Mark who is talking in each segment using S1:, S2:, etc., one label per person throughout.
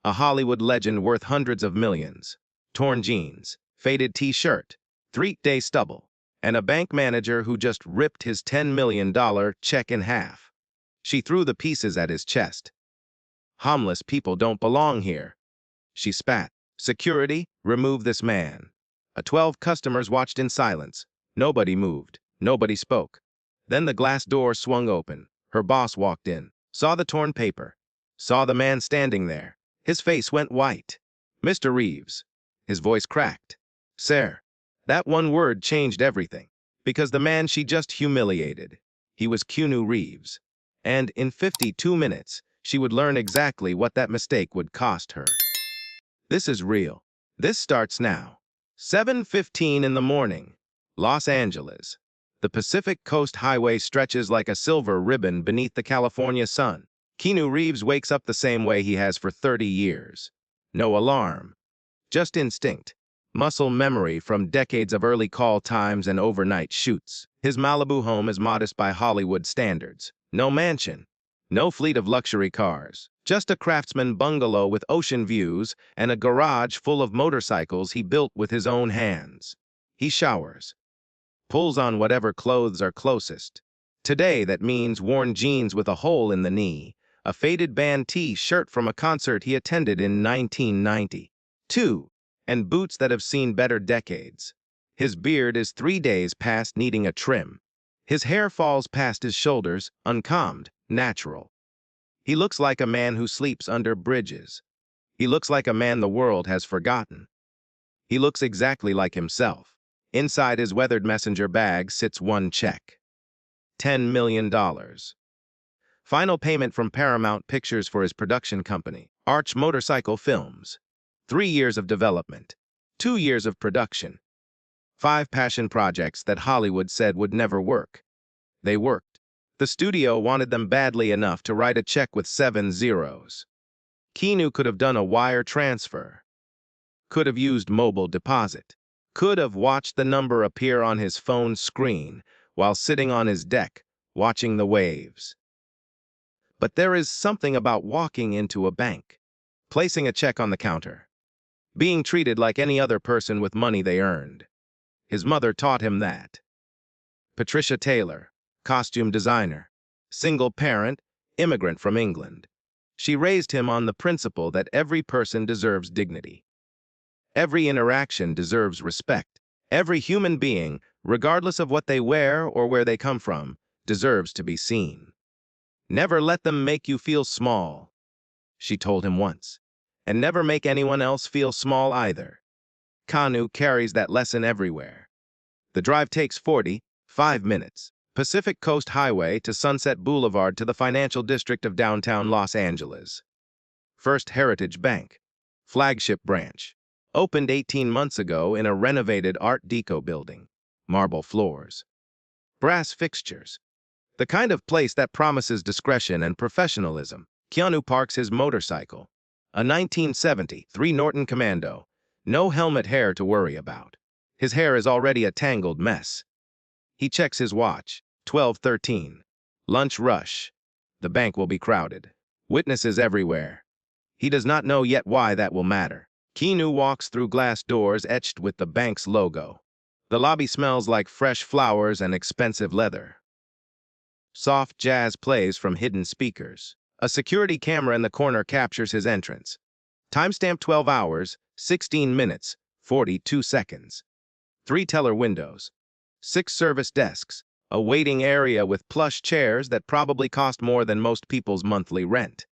S1: A Hollywood legend worth hundreds of millions. Torn jeans, faded t-shirt, 3-day stubble, and a bank manager who just ripped his $10 million check in half. She threw the pieces at his chest. "Homeless people don't belong here." She spat. "Security, remove this man." 12 customers watched in silence. Nobody moved. Nobody spoke. Then the glass door swung open. Her boss walked in, saw the torn paper, saw the man standing there. His face went white. "Mr. Reeves." His voice cracked. "Sir." That one word changed everything, because the man she just humiliated, he was Keanu Reeves. And in 52 minutes, she would learn exactly what that mistake would cost her. This is real. This starts now. 7:15 in the morning, Los Angeles. The Pacific Coast Highway stretches like a silver ribbon beneath the California sun. Keanu Reeves wakes up the same way he has for 30 years. No alarm. Just instinct. Muscle memory from decades of early call times and overnight shoots. His Malibu home is modest by Hollywood standards. No mansion. No fleet of luxury cars. Just a craftsman bungalow with ocean views and a garage full of motorcycles he built with his own hands. He showers. Pulls on whatever clothes are closest. Today that means worn jeans with a hole in the knee, a faded band T-shirt from a concert he attended in 1992, and boots that have seen better decades. His beard is 3 days past needing a trim. His hair falls past his shoulders, uncombed, natural. He looks like a man who sleeps under bridges. He looks like a man the world has forgotten. He looks exactly like himself. Inside his weathered messenger bag sits one check. $10 million. Final payment from Paramount Pictures for his production company, Arch Motorcycle Films. 3 years of development. 2 years of production. 5 passion projects that Hollywood said would never work. They worked. The studio wanted them badly enough to write a check with 7 zeros. Keanu could have done a wire transfer. Could have used mobile deposit. Could have watched the number appear on his phone screen while sitting on his deck, watching the waves. But there is something about walking into a bank, placing a check on the counter, being treated like any other person with money they earned. His mother taught him that. Patricia Taylor, costume designer, single parent, immigrant from England. She raised him on the principle that every person deserves dignity. Every interaction deserves respect. Every human being, regardless of what they wear or where they come from, deserves to be seen. Never let them make you feel small, she told him once, and never make anyone else feel small either. Keanu carries that lesson everywhere. The drive takes 45 minutes. Pacific Coast Highway to Sunset Boulevard to the financial district of downtown Los Angeles. First Heritage Bank, flagship branch, opened 18 months ago in a renovated Art Deco building. Marble floors. Brass fixtures. The kind of place that promises discretion and professionalism. Keanu parks his motorcycle. A 1973 Norton Commando. No helmet hair to worry about. His hair is already a tangled mess. He checks his watch. 12:13. Lunch rush. The bank will be crowded. Witnesses everywhere. He does not know yet why that will matter. Keanu walks through glass doors etched with the bank's logo. The lobby smells like fresh flowers and expensive leather. Soft jazz plays from hidden speakers. A security camera in the corner captures his entrance. Timestamp 12 hours, 16 minutes, 42 seconds. 3 teller windows. 6 service desks. A waiting area with plush chairs that probably cost more than most people's monthly rent.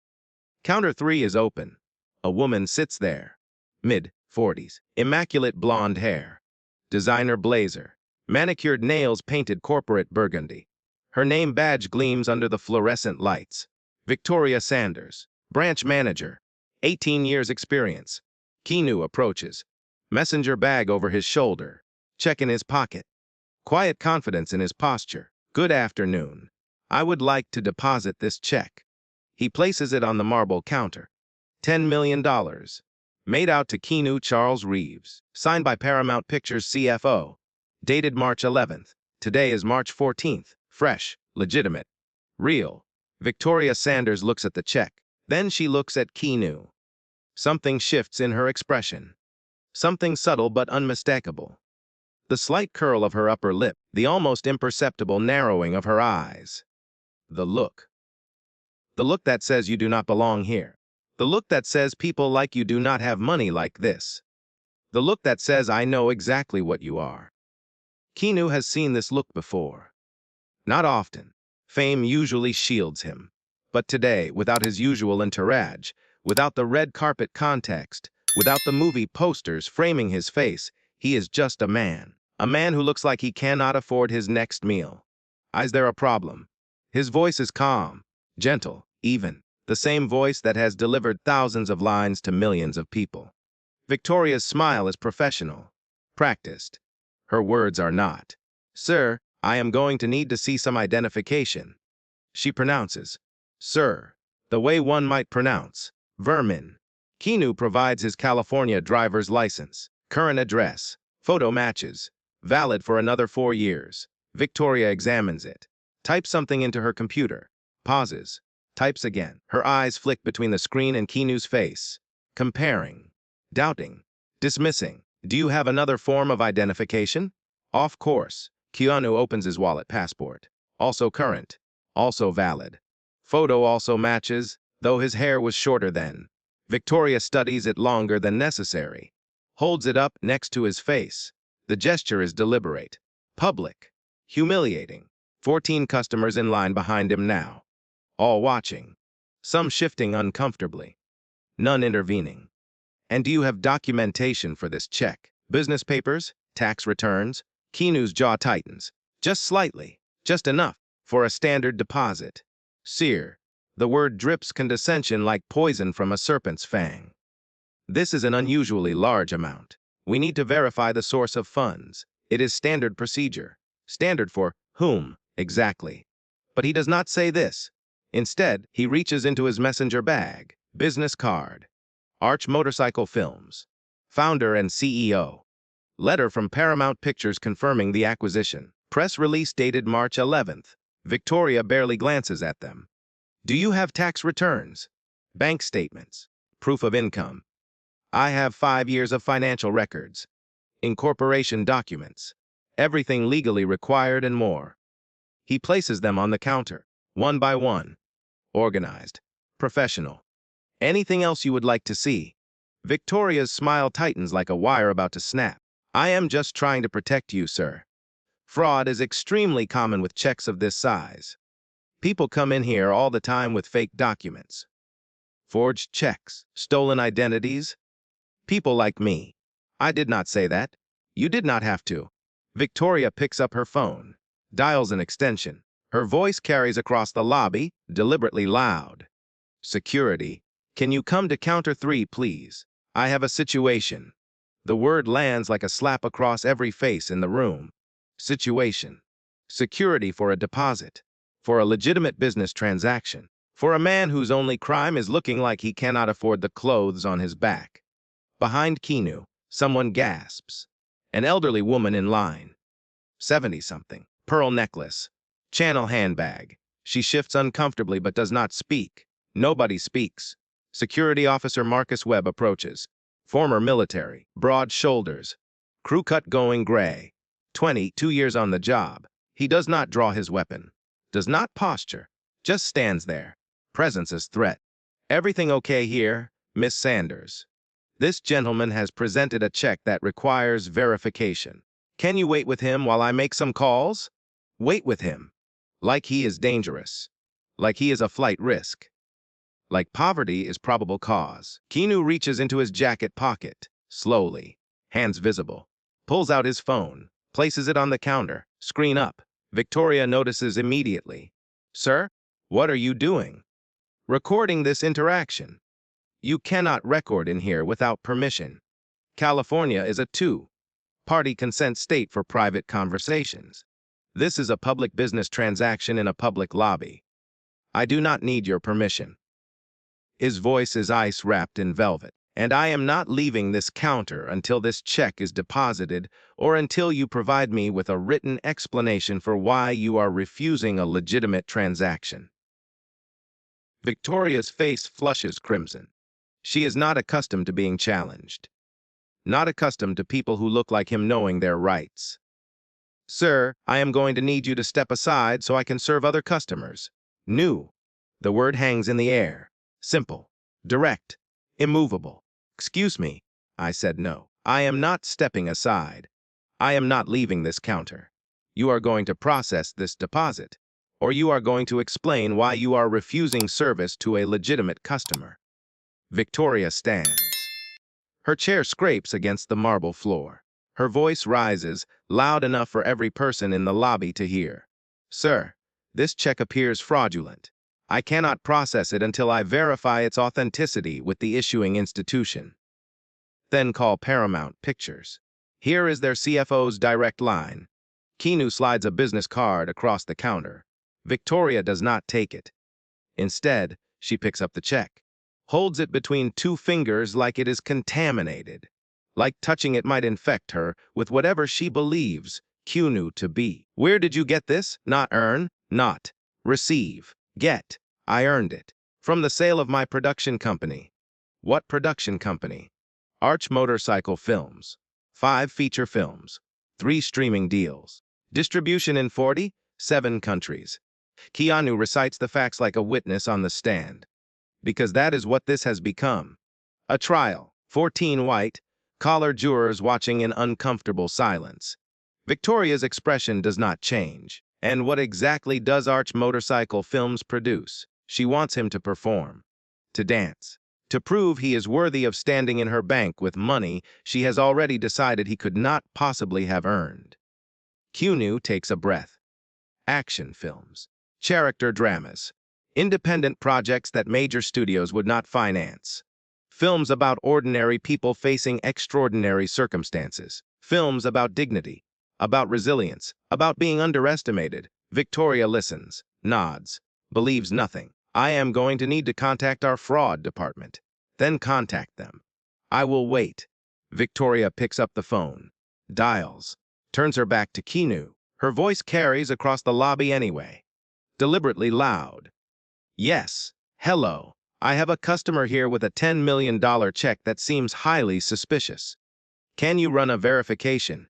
S1: Counter 3 is open. A woman sits there. Mid-40s. Immaculate blonde hair. Designer blazer. Manicured nails painted corporate burgundy. Her name badge gleams under the fluorescent lights. Victoria Sanders. Branch manager. 18 years experience. Keanu approaches. Messenger bag over his shoulder. Check in his pocket. Quiet confidence in his posture. Good afternoon. I would like to deposit this check. He places it on the marble counter. $10 million. Made out to Keanu Charles Reeves. Signed by Paramount Pictures CFO. Dated March 11th. Today is March 14th. Fresh. Legitimate. Real. Victoria Sanders looks at the check. Then she looks at Keanu. Something shifts in her expression. Something subtle but unmistakable. The slight curl of her upper lip, the almost imperceptible narrowing of her eyes. The look. The look that says you do not belong here. The look that says people like you do not have money like this. The look that says I know exactly what you are. Keanu has seen this look before. Not often. Fame usually shields him. But today, without his usual entourage, without the red carpet context, without the movie posters framing his face, he is just a man. A man who looks like he cannot afford his next meal. Is there a problem? His voice is calm, gentle, even. The same voice that has delivered thousands of lines to millions of people. Victoria's smile is professional, practiced. Her words are not. Sir, I am going to need to see some identification. She pronounces, sir, the way one might pronounce, vermin. Keanu provides his California driver's license, current address, photo matches, valid for another 4 years. Victoria examines it, types something into her computer, pauses, types again. Her eyes flick between the screen and Keanu's face, comparing, doubting, dismissing. Do you have another form of identification? Of course. Keanu opens his wallet. Passport. Also current. Also valid. Photo also matches, though his hair was shorter then. Victoria studies it longer than necessary. Holds it up next to his face. The gesture is deliberate. Public. Humiliating. 14 customers in line behind him now. All watching. Some shifting uncomfortably. None intervening. And do you have documentation for this check? Business papers? Tax returns? Keanu's jaw tightens. Just slightly. Just enough. For a standard deposit. Sear. The word drips condescension like poison from a serpent's fang. This is an unusually large amount. We need to verify the source of funds. It is standard procedure. Standard for whom, exactly. But he does not say this. Instead, he reaches into his messenger bag. Business card. Arch Motorcycle Films. Founder and CEO. Letter from Paramount Pictures confirming the acquisition. Press release dated March 11th. Victoria barely glances at them. Do you have tax returns? Bank statements. Proof of income. I have 5 years of financial records. Incorporation documents. Everything legally required and more. He places them on the counter, one by one. Organized. Professional. Anything else you would like to see? Victoria's smile tightens like a wire about to snap. I am just trying to protect you, sir. Fraud is extremely common with checks of this size. People come in here all the time with fake documents. Forged checks, stolen identities. People like me. I did not say that. You did not have to. Victoria picks up her phone, dials an extension. Her voice carries across the lobby, deliberately loud. Security. Can you come to counter 3, please? I have a situation. The word lands like a slap across every face in the room. Situation. Security for a deposit. For a legitimate business transaction. For a man whose only crime is looking like he cannot afford the clothes on his back. Behind Keanu, someone gasps. An elderly woman in line. 70-something. Pearl necklace. Channel handbag. She shifts uncomfortably but does not speak. Nobody speaks. Security officer Marcus Webb approaches. Former military. Broad shoulders. Crew cut going gray. 22 years on the job. He does not draw his weapon. Does not posture. Just stands there. Presence as threat. Everything okay here, Miss Sanders? This gentleman has presented a check that requires verification. Can you wait with him while I make some calls? Wait with him. Like he is dangerous. Like he is a flight risk. Like poverty is probable cause. Keanu reaches into his jacket pocket, slowly, hands visible. Pulls out his phone, places it on the counter, screen up. Victoria notices immediately. Sir, what are you doing? Recording this interaction. You cannot record in here without permission. California is a two-party consent state for private conversations. This is a public business transaction in a public lobby. I do not need your permission. His voice is ice wrapped in velvet. And I am not leaving this counter until this check is deposited or until you provide me with a written explanation for why you are refusing a legitimate transaction. Victoria's face flushes crimson. She is not accustomed to being challenged. Not accustomed to people who look like him knowing their rights. Sir, I am going to need you to step aside so I can serve other customers. New. The word hangs in the air. Simple. Direct. Immovable. Excuse me. I said no. I am not stepping aside. I am not leaving this counter. You are going to process this deposit, or you are going to explain why you are refusing service to a legitimate customer. Victoria stands. Her chair scrapes against the marble floor. Her voice rises, loud enough for every person in the lobby to hear. Sir, this check appears fraudulent. I cannot process it until I verify its authenticity with the issuing institution. Then call Paramount Pictures. Here is their CFO's direct line. Keanu slides a business card across the counter. Victoria does not take it. Instead, she picks up the check, holds it between two fingers like it is contaminated, like touching it might infect her with whatever she believes Keanu to be. Where did you get this? Not earn, not receive. Get. I earned it. From the sale of my production company. What production company? Arch Motorcycle Films. 5 feature films. 3 streaming deals. Distribution in 47 countries. Keanu recites the facts like a witness on the stand. Because that is what this has become. A trial. 14 white, collar jurors watching in uncomfortable silence. Victoria's expression does not change. And what exactly does Arch Motorcycle Films produce? She wants him to perform. To dance. To prove he is worthy of standing in her bank with money she has already decided he could not possibly have earned. Keanu takes a breath. Action films. Character dramas. Independent projects that major studios would not finance. Films about ordinary people facing extraordinary circumstances. Films about dignity, about resilience, about being underestimated. Victoria listens, nods, believes nothing. I am going to need to contact our fraud department. Then contact them. I will wait. Victoria picks up the phone, dials, turns her back to Keanu. Her voice carries across the lobby anyway. Deliberately loud. Yes, hello. I have a customer here with a $10 million check that seems highly suspicious. Can you run a verification?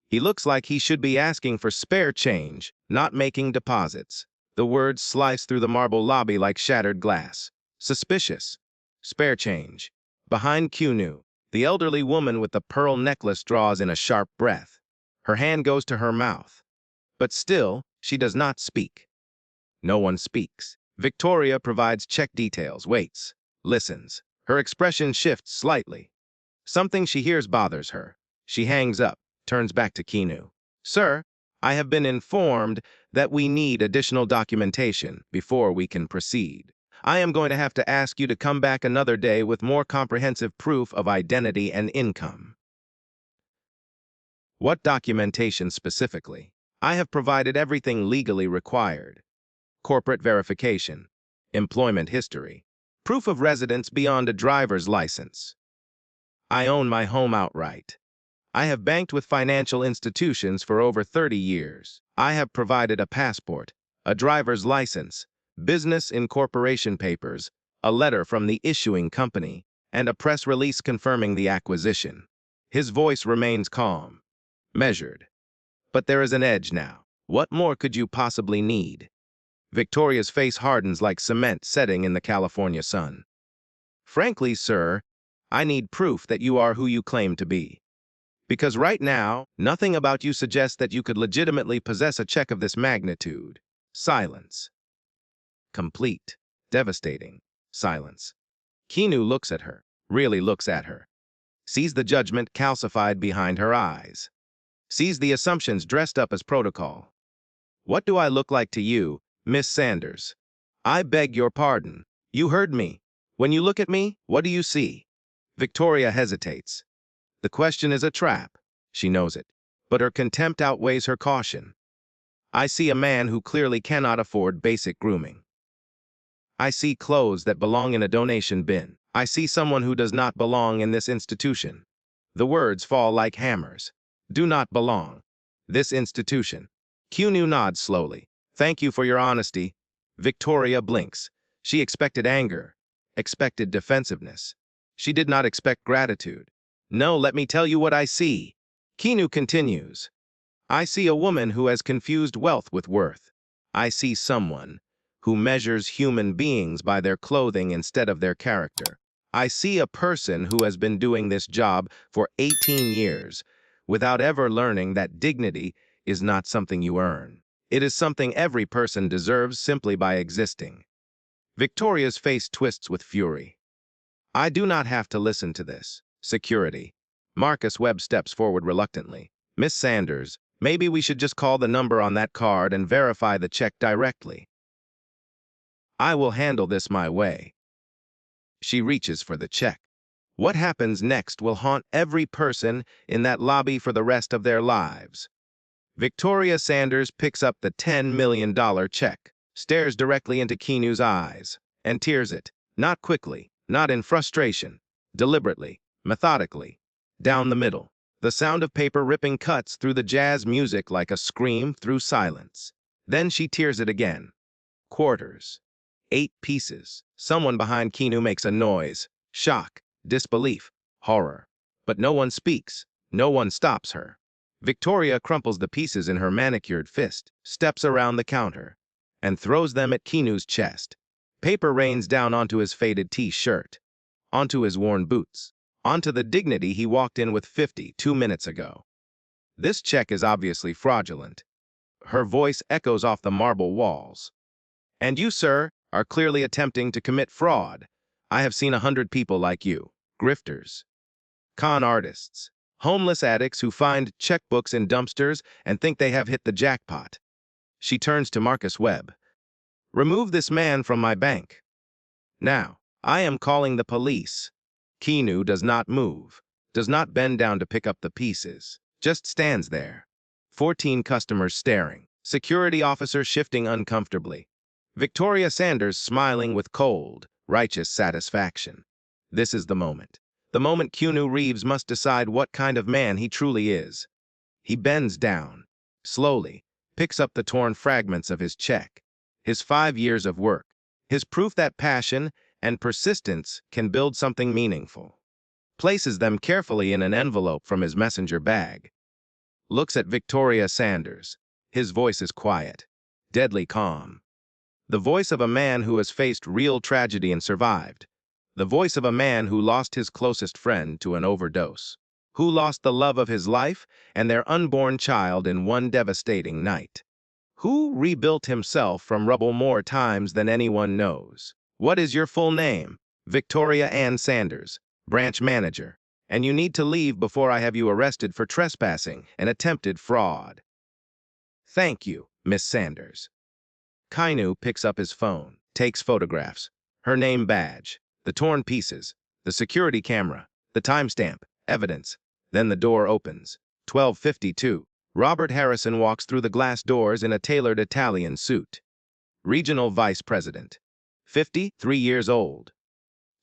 S1: He looks like he should be asking for spare change, not making deposits. The words slice through the marble lobby like shattered glass. Suspicious. Spare change. Behind Keanu, the elderly woman with the pearl necklace draws in a sharp breath. Her hand goes to her mouth. But still, she does not speak. No one speaks. Victoria provides check details, waits, listens. Her expression shifts slightly. Something she hears bothers her. She hangs up, turns back to Keanu. Sir, I have been informed that we need additional documentation before we can proceed. I am going to have to ask you to come back another day with more comprehensive proof of identity and income. What documentation specifically? I have provided everything legally required. Corporate verification, employment history, proof of residence beyond a driver's license. I own my home outright. I have banked with financial institutions for over 30 years. I have provided a passport, a driver's license, business incorporation papers, a letter from the issuing company, and a press release confirming the acquisition. His voice remains calm, measured. But there is an edge now. What more could you possibly need? Victoria's face hardens like cement setting in the California sun. Frankly, sir, I need proof that you are who you claim to be. Because right now, nothing about you suggests that you could legitimately possess a check of this magnitude. Silence. Complete. Devastating. Silence. Keanu looks at her, really looks at her. Sees the judgment calcified behind her eyes. Sees the assumptions dressed up as protocol. What do I look like to you, Miss Sanders? I beg your pardon. You heard me. When you look at me, what do you see? Victoria hesitates. The question is a trap. She knows it. But her contempt outweighs her caution. I see a man who clearly cannot afford basic grooming. I see clothes that belong in a donation bin. I see someone who does not belong in this institution. The words fall like hammers. Do not belong. This institution. Keanu nods slowly. Thank you for your honesty. Victoria blinks. She expected anger, expected defensiveness. She did not expect gratitude. No, let me tell you what I see. Keanu continues. I see a woman who has confused wealth with worth. I see someone who measures human beings by their clothing instead of their character. I see a person who has been doing this job for 18 years without ever learning that dignity is not something you earn. It is something every person deserves simply by existing. Victoria's face twists with fury. I do not have to listen to this. Security. Marcus Webb steps forward reluctantly. Miss Sanders, maybe we should just call the number on that card and verify the check directly. I will handle this my way. She reaches for the check. What happens next will haunt every person in that lobby for the rest of their lives. Victoria Sanders picks up the $10 million check, stares directly into Keanu's eyes, and tears it, not quickly, not in frustration, deliberately, methodically, down the middle. The sound of paper ripping cuts through the jazz music like a scream through silence. Then she tears it again. Quarters. 8 pieces. Someone behind Keanu makes a noise. Shock, disbelief, horror. But no one speaks. No one stops her. Victoria crumples the pieces in her manicured fist, steps around the counter, and throws them at Keanu's chest. Paper rains down onto his faded T-shirt, onto his worn boots, onto the dignity he walked in with 52 minutes ago. This check is obviously fraudulent. Her voice echoes off the marble walls. And you, sir, are clearly attempting to commit fraud. I have seen 100 people like you, grifters, con artists, homeless addicts who find checkbooks in dumpsters and think they have hit the jackpot. She turns to Marcus Webb. Remove this man from my bank. Now, I am calling the police. Keanu does not move, does not bend down to pick up the pieces, just stands there. 14 customers staring, security officer shifting uncomfortably. Victoria Sanders smiling with cold, righteous satisfaction. This is the moment. The moment Keanu Reeves must decide what kind of man he truly is. He bends down, slowly, picks up the torn fragments of his check, his 5 years of work, his proof that passion and persistence can build something meaningful. Places them carefully in an envelope from his messenger bag. Looks at Victoria Sanders. His voice is quiet, deadly calm. The voice of a man who has faced real tragedy and survived. The voice of a man who lost his closest friend to an overdose. Who lost the love of his life and their unborn child in one devastating night. Who rebuilt himself from rubble more times than anyone knows. What is your full name? Victoria Ann Sanders, branch manager. And you need to leave before I have you arrested for trespassing and attempted fraud. Thank you, Miss Sanders. Keanu picks up his phone, takes photographs. Her name badge, the torn pieces, the security camera, the timestamp, evidence. Then the door opens. 12:52. Robert Harrison walks through the glass doors in a tailored Italian suit. Regional Vice President. 53 years old.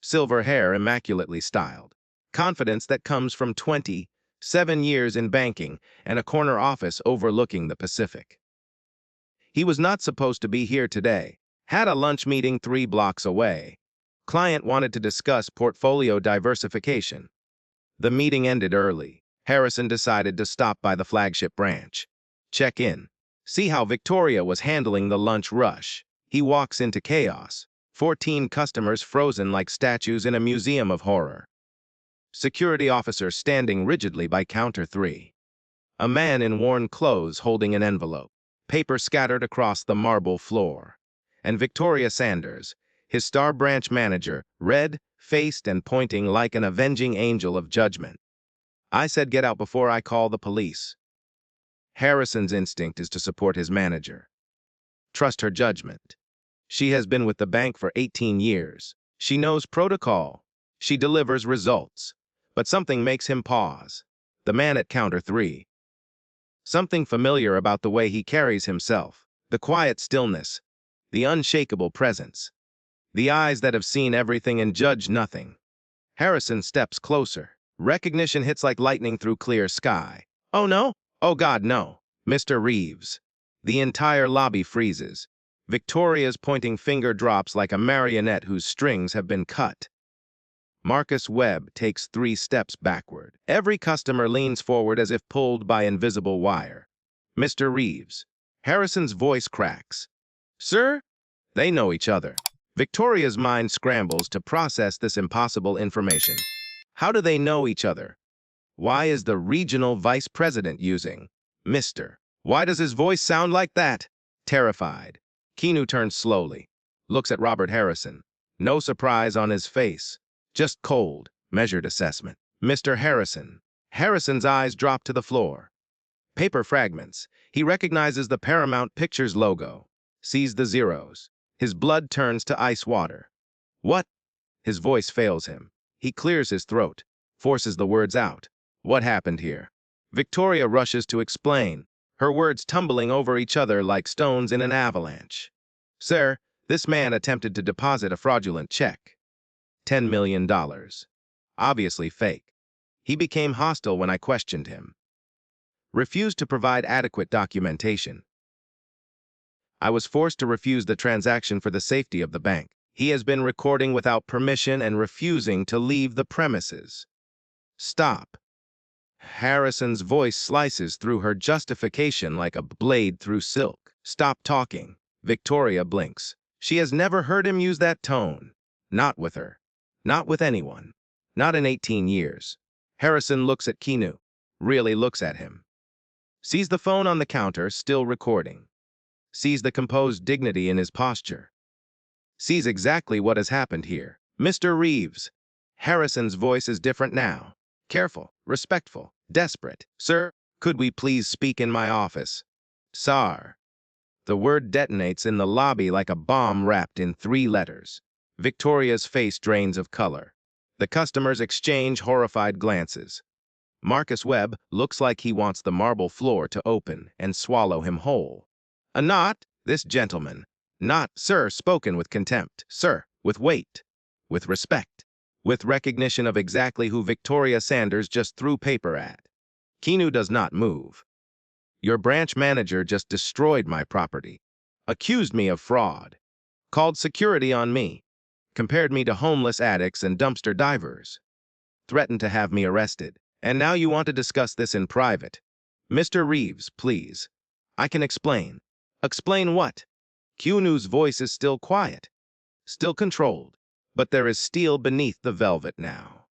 S1: Silver hair immaculately styled. Confidence that comes from 27 years in banking and a corner office overlooking the Pacific. He was not supposed to be here today. Had a lunch meeting 3 blocks away. Client wanted to discuss portfolio diversification. The meeting ended early. Harrison decided to stop by the flagship branch. Check in. See how Victoria was handling the lunch rush. He walks into chaos. 14 customers frozen like statues in a museum of horror. Security officer standing rigidly by counter 3. A man in worn clothes holding an envelope. Paper scattered across the marble floor. And Victoria Sanders, his star branch manager, red-faced and pointing like an avenging angel of judgment. I said get out before I call the police. Harrison's instinct is to support his manager. Trust her judgment. She has been with the bank for 18 years. She knows protocol. She delivers results. But something makes him pause. The man at counter 3. Something familiar about the way he carries himself. The quiet stillness. The unshakable presence. The eyes that have seen everything and judged nothing. Harrison steps closer. Recognition hits like lightning through clear sky. Oh no? Oh God, no. Mr. Reeves. The entire lobby freezes. Victoria's pointing finger drops like a marionette whose strings have been cut. Marcus Webb takes 3 steps backward. Every customer leans forward as if pulled by invisible wire. Mr. Reeves. Harrison's voice cracks. Sir? They know each other. Victoria's mind scrambles to process this impossible information. How do they know each other? Why is the regional vice president using Mr.? Why does his voice sound like that? Terrified, Keanu turns slowly, looks at Robert Harrison. No surprise on his face, just cold, measured assessment. Mr. Harrison. Harrison's eyes drop to the floor. Paper fragments. He recognizes the Paramount Pictures logo, sees the zeros. His blood turns to ice water. What? His voice fails him. He clears his throat, forces the words out. What happened here? Victoria rushes to explain, her words tumbling over each other like stones in an avalanche. Sir, this man attempted to deposit a fraudulent check. $10 million. Obviously fake. He became hostile when I questioned him. Refused to provide adequate documentation. I was forced to refuse the transaction for the safety of the bank. He has been recording without permission and refusing to leave the premises. Stop. Harrison's voice slices through her justification like a blade through silk. Stop talking. Victoria blinks. She has never heard him use that tone. Not with her. Not with anyone. Not in 18 years. Harrison looks at Keanu. Really looks at him. Sees the phone on the counter, still recording. Sees the composed dignity in his posture. Sees exactly what has happened here. Mr. Reeves. Harrison's voice is different now. Careful, respectful, desperate. Sir, could we please speak in my office? Sir. The word detonates in the lobby like a bomb wrapped in 3 letters. Victoria's face drains of color. The customers exchange horrified glances. Marcus Webb looks like he wants the marble floor to open and swallow him whole. Not this gentleman. Not, sir, spoken with contempt. Sir, with weight, with respect, with recognition of exactly who Victoria Sanders just threw paper at. Keanu does not move. Your branch manager just destroyed my property, accused me of fraud, called security on me, compared me to homeless addicts and dumpster divers, threatened to have me arrested. And now you want to discuss this in private. Mr. Reeves, please. I can explain. Explain what? Keanu's voice is still quiet, still controlled, but there is steel beneath the velvet now.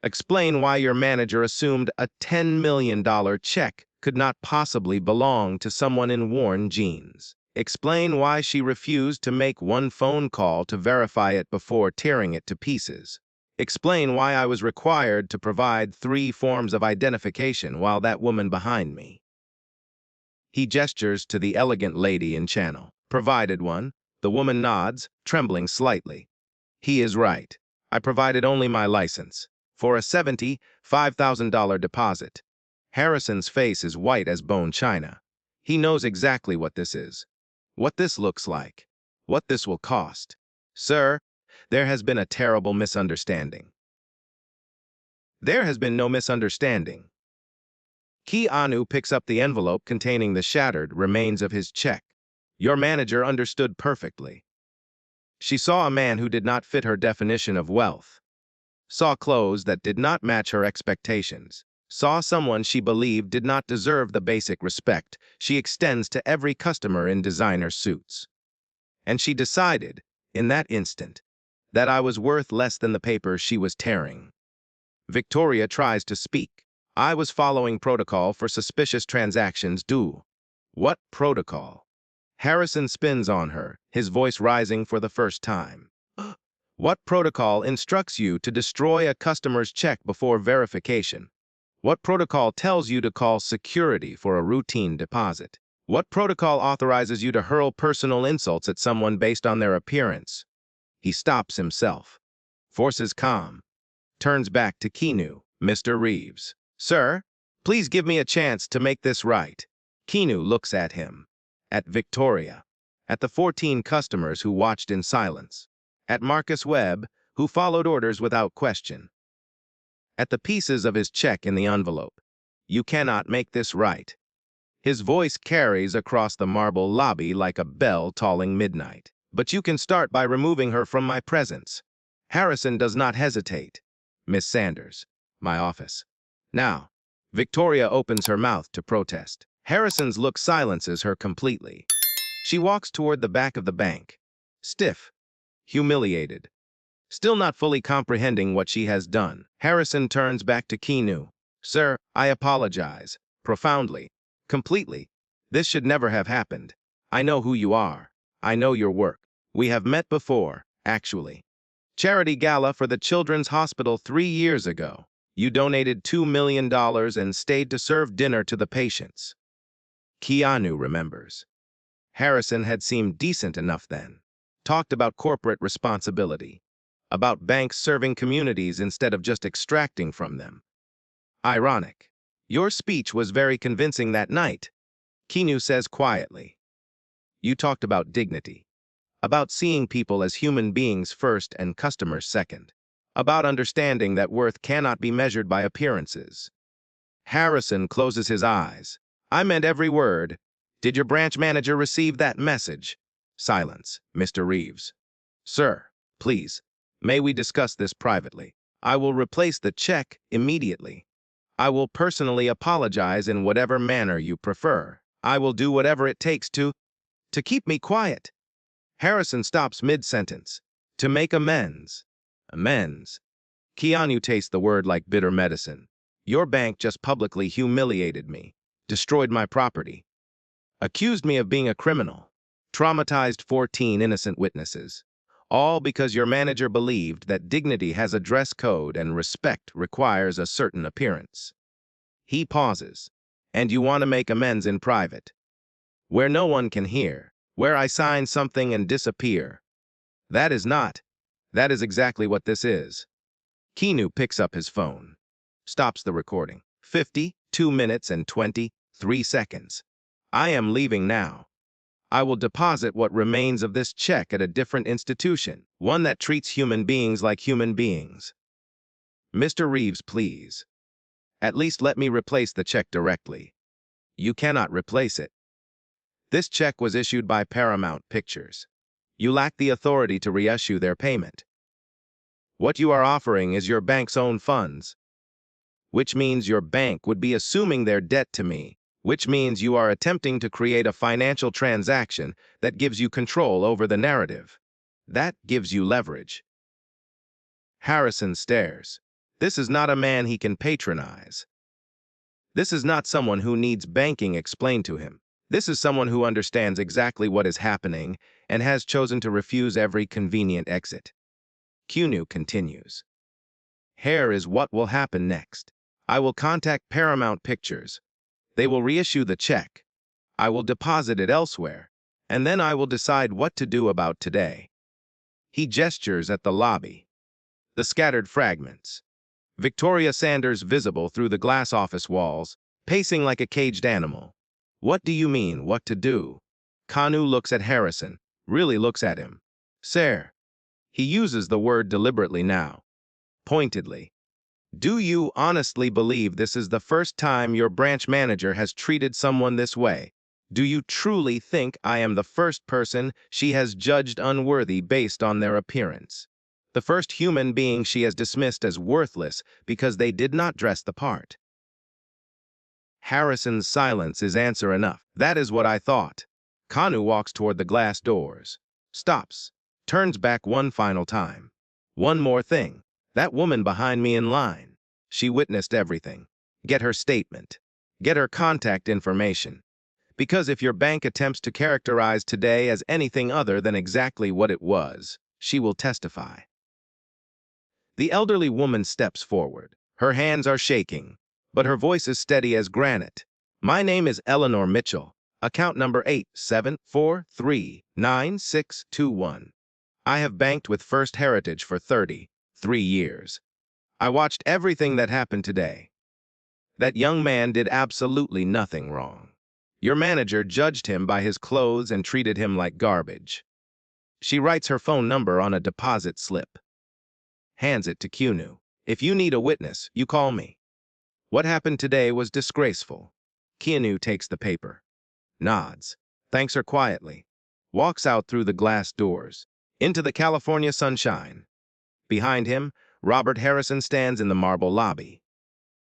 S1: Explain why your manager assumed a $10 million check could not possibly belong to someone in worn jeans. Explain why she refused to make one phone call to verify it before tearing it to pieces. Explain why I was required to provide 3 forms of identification while that woman behind me. He gestures to the elegant lady in channel. Provided one. The woman nods, trembling slightly. He is right. I provided only my license for a $75,000 deposit. Harrison's face is white as bone china. He knows exactly what this is, what this looks like, what this will cost. Sir, there has been a terrible misunderstanding. There has been no misunderstanding. Keanu picks up the envelope containing the shattered remains of his check. Your manager understood perfectly. She saw a man who did not fit her definition of wealth, saw clothes that did not match her expectations, saw someone she believed did not deserve the basic respect she extends to every customer in designer suits. And she decided, in that instant, that I was worth less than the paper she was tearing. Victoria tries to speak. I was following protocol for suspicious transactions due. What protocol? Harrison spins on her, his voice rising for the first time. What protocol instructs you to destroy a customer's check before verification? What protocol tells you to call security for a routine deposit? What protocol authorizes you to hurl personal insults at someone based on their appearance? He stops himself, forces calm, turns back to Keanu. Mr. Reeves. Sir, please give me a chance to make this right. Keanu looks at him, at Victoria, at the 14 customers who watched in silence, at Marcus Webb, who followed orders without question, at the pieces of his check in the envelope. You cannot make this right. His voice carries across the marble lobby like a bell tolling midnight. But you can start by removing her from my presence. Harrison does not hesitate. Miss Sanders, my office. Now, Victoria opens her mouth to protest. Harrison's look silences her completely. She walks toward the back of the bank, stiff, humiliated, still not fully comprehending what she has done. Harrison turns back to Keanu. Sir, I apologize. Profoundly. Completely. This should never have happened. I know who you are. I know your work. We have met before, actually. Charity gala for the Children's Hospital 3 years ago. You donated $2 million and stayed to serve dinner to the patients. Keanu remembers. Harrison had seemed decent enough then. Talked about corporate responsibility. About banks serving communities instead of just extracting from them. Ironic. Your speech was very convincing that night, Keanu says quietly. You talked about dignity. About seeing people as human beings first and customers second. About understanding that worth cannot be measured by appearances. Harrison closes his eyes. I meant every word. Did your branch manager receive that message? Silence, Mr. Reeves. Sir, please, may we discuss this privately? I will replace the check immediately. I will personally apologize in whatever manner you prefer. I will do whatever it takes to keep me quiet. Harrison stops mid-sentence. To make amends. Amends. Keanu tastes the word like bitter medicine. Your bank just publicly humiliated me, destroyed my property, accused me of being a criminal, traumatized 14 innocent witnesses, all because your manager believed that dignity has a dress code and respect requires a certain appearance. He pauses. And you want to make amends in private, where no one can hear, where I sign something and disappear. That is exactly what this is. Keanu picks up his phone, stops the recording. 52 minutes and 23 seconds. I am leaving now. I will deposit what remains of this check at a different institution, one that treats human beings like human beings. Mr. Reeves, please. At least let me replace the check directly. You cannot replace it. This check was issued by Paramount Pictures. You lack the authority to reissue their payment. What you are offering is your bank's own funds, which means your bank would be assuming their debt to me, which means you are attempting to create a financial transaction that gives you control over the narrative. That gives you leverage. Harrison stares. This is not a man he can patronize. This is not someone who needs banking explained to him. This is someone who understands exactly what is happening and has chosen to refuse every convenient exit. Keanu continues. Here is what will happen next. I will contact Paramount Pictures. They will reissue the check. I will deposit it elsewhere, and then I will decide what to do about today. He gestures at the lobby. The scattered fragments. Victoria Sanders visible through the glass office walls, pacing like a caged animal. What do you mean, what to do? Keanu looks at Harrison, really looks at him. Sir. He uses the word deliberately now, pointedly. Do you honestly believe this is the first time your branch manager has treated someone this way? Do you truly think I am the first person she has judged unworthy based on their appearance? The first human being she has dismissed as worthless because they did not dress the part? Harrison's silence is answer enough. That is what I thought. Keanu walks toward the glass doors, stops, turns back one final time. One more thing. That woman behind me in line. She witnessed everything. Get her statement. Get her contact information. Because if your bank attempts to characterize today as anything other than exactly what it was, she will testify. The elderly woman steps forward. Her hands are shaking, but her voice is steady as granite. My name is Eleanor Mitchell, account number 87439621. I have banked with First Heritage for 33 years. I watched everything that happened today. That young man did absolutely nothing wrong. Your manager judged him by his clothes and treated him like garbage. She writes her phone number on a deposit slip. Hands it to Keanu. If you need a witness, you call me. What happened today was disgraceful. Keanu takes the paper, nods, thanks her quietly, walks out through the glass doors, into the California sunshine. Behind him, Robert Harrison stands in the marble lobby.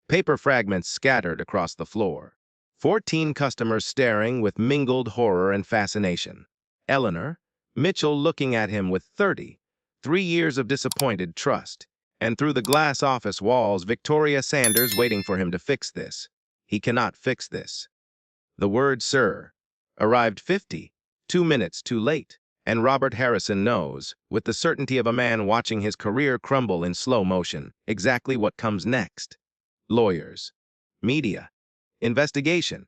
S1: Paper fragments scattered across the floor. 14 customers staring with mingled horror and fascination. Eleanor, Mitchell looking at him with 3 years of disappointed trust. And through the glass office walls, Victoria Sanders waiting for him to fix this. He cannot fix this. The word "sir" arrived 52 minutes too late, and Robert Harrison knows, with the certainty of a man watching his career crumble in slow motion, exactly what comes next. Lawyers, media, investigation,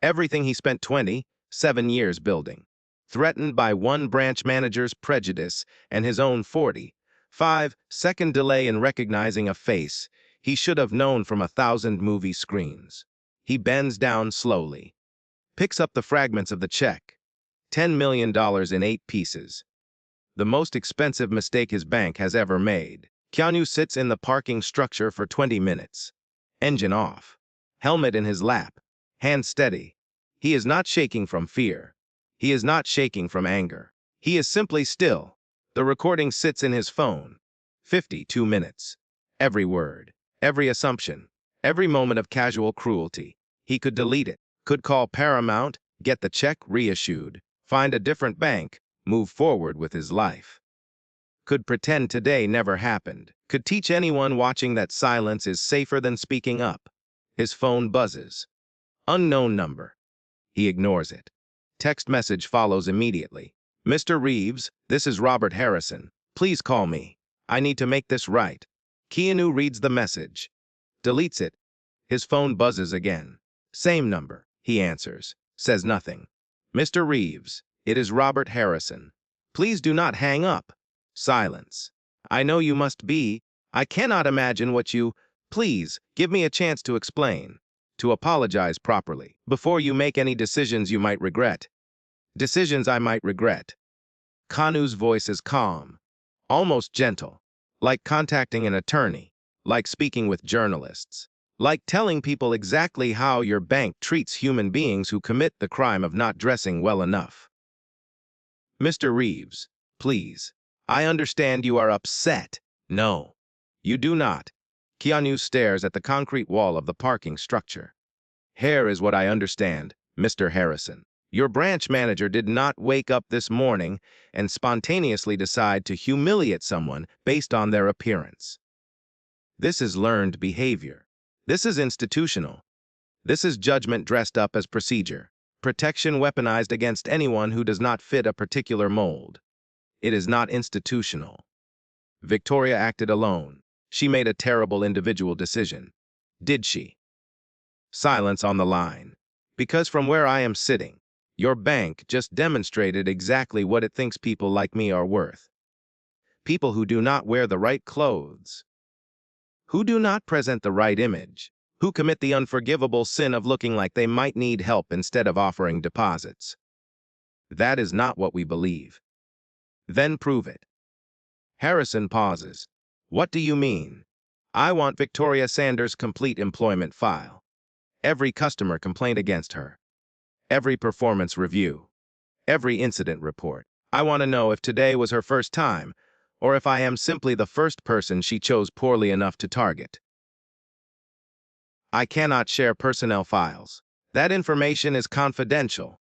S1: everything he spent 27 years building. Threatened by one branch manager's prejudice and his own 45-second delay in recognizing a face he should have known from 1,000 movie screens. He bends down slowly, picks up the fragments of the check. $10 million in 8 pieces. The most expensive mistake his bank has ever made. Keanu sits in the parking structure for 20 minutes. Engine off. Helmet in his lap. Hand steady. He is not shaking from fear. He is not shaking from anger. He is simply still. The recording sits in his phone. 52 minutes. Every word. Every assumption. Every moment of casual cruelty. He could delete it. Could call Paramount, get the check reissued, find a different bank, move forward with his life. Could pretend today never happened. Could teach anyone watching that silence is safer than speaking up. His phone buzzes. Unknown number. He ignores it. Text message follows immediately. Mr. Reeves, this is Robert Harrison. Please call me. I need to make this right. Keanu reads the message. Deletes it. His phone buzzes again. Same number. He answers. Says nothing. Mr. Reeves, it is Robert Harrison. Please do not hang up. Silence. I know you must be. I cannot imagine what you... Please, give me a chance to explain. To apologize properly. Before you make any decisions you might regret. Decisions I might regret. Keanu's voice is calm. Almost gentle. Like contacting an attorney. Like speaking with journalists. Like telling people exactly how your bank treats human beings who commit the crime of not dressing well enough. Mr. Reeves, please. I understand you are upset. No, you do not. Keanu stares at the concrete wall of the parking structure. Here is what I understand, Mr. Harrison. Your branch manager did not wake up this morning and spontaneously decide to humiliate someone based on their appearance. This is learned behavior. This is institutional. This is judgment dressed up as procedure. Protection weaponized against anyone who does not fit a particular mold. It is not institutional. Victoria acted alone. She made a terrible individual decision. Did she? Silence on the line. Because from where I am sitting, your bank just demonstrated exactly what it thinks people like me are worth. People who do not wear the right clothes, who do not present the right image, who commit the unforgivable sin of looking like they might need help instead of offering deposits. That is not what we believe. Then prove it. Harrison pauses. What do you mean? I want Victoria Sanders' complete employment file. Every customer complaint against her. Every performance review. Every incident report. I want to know if today was her first time, or if I am simply the first person she chose poorly enough to target. I cannot share personnel files. That information is confidential.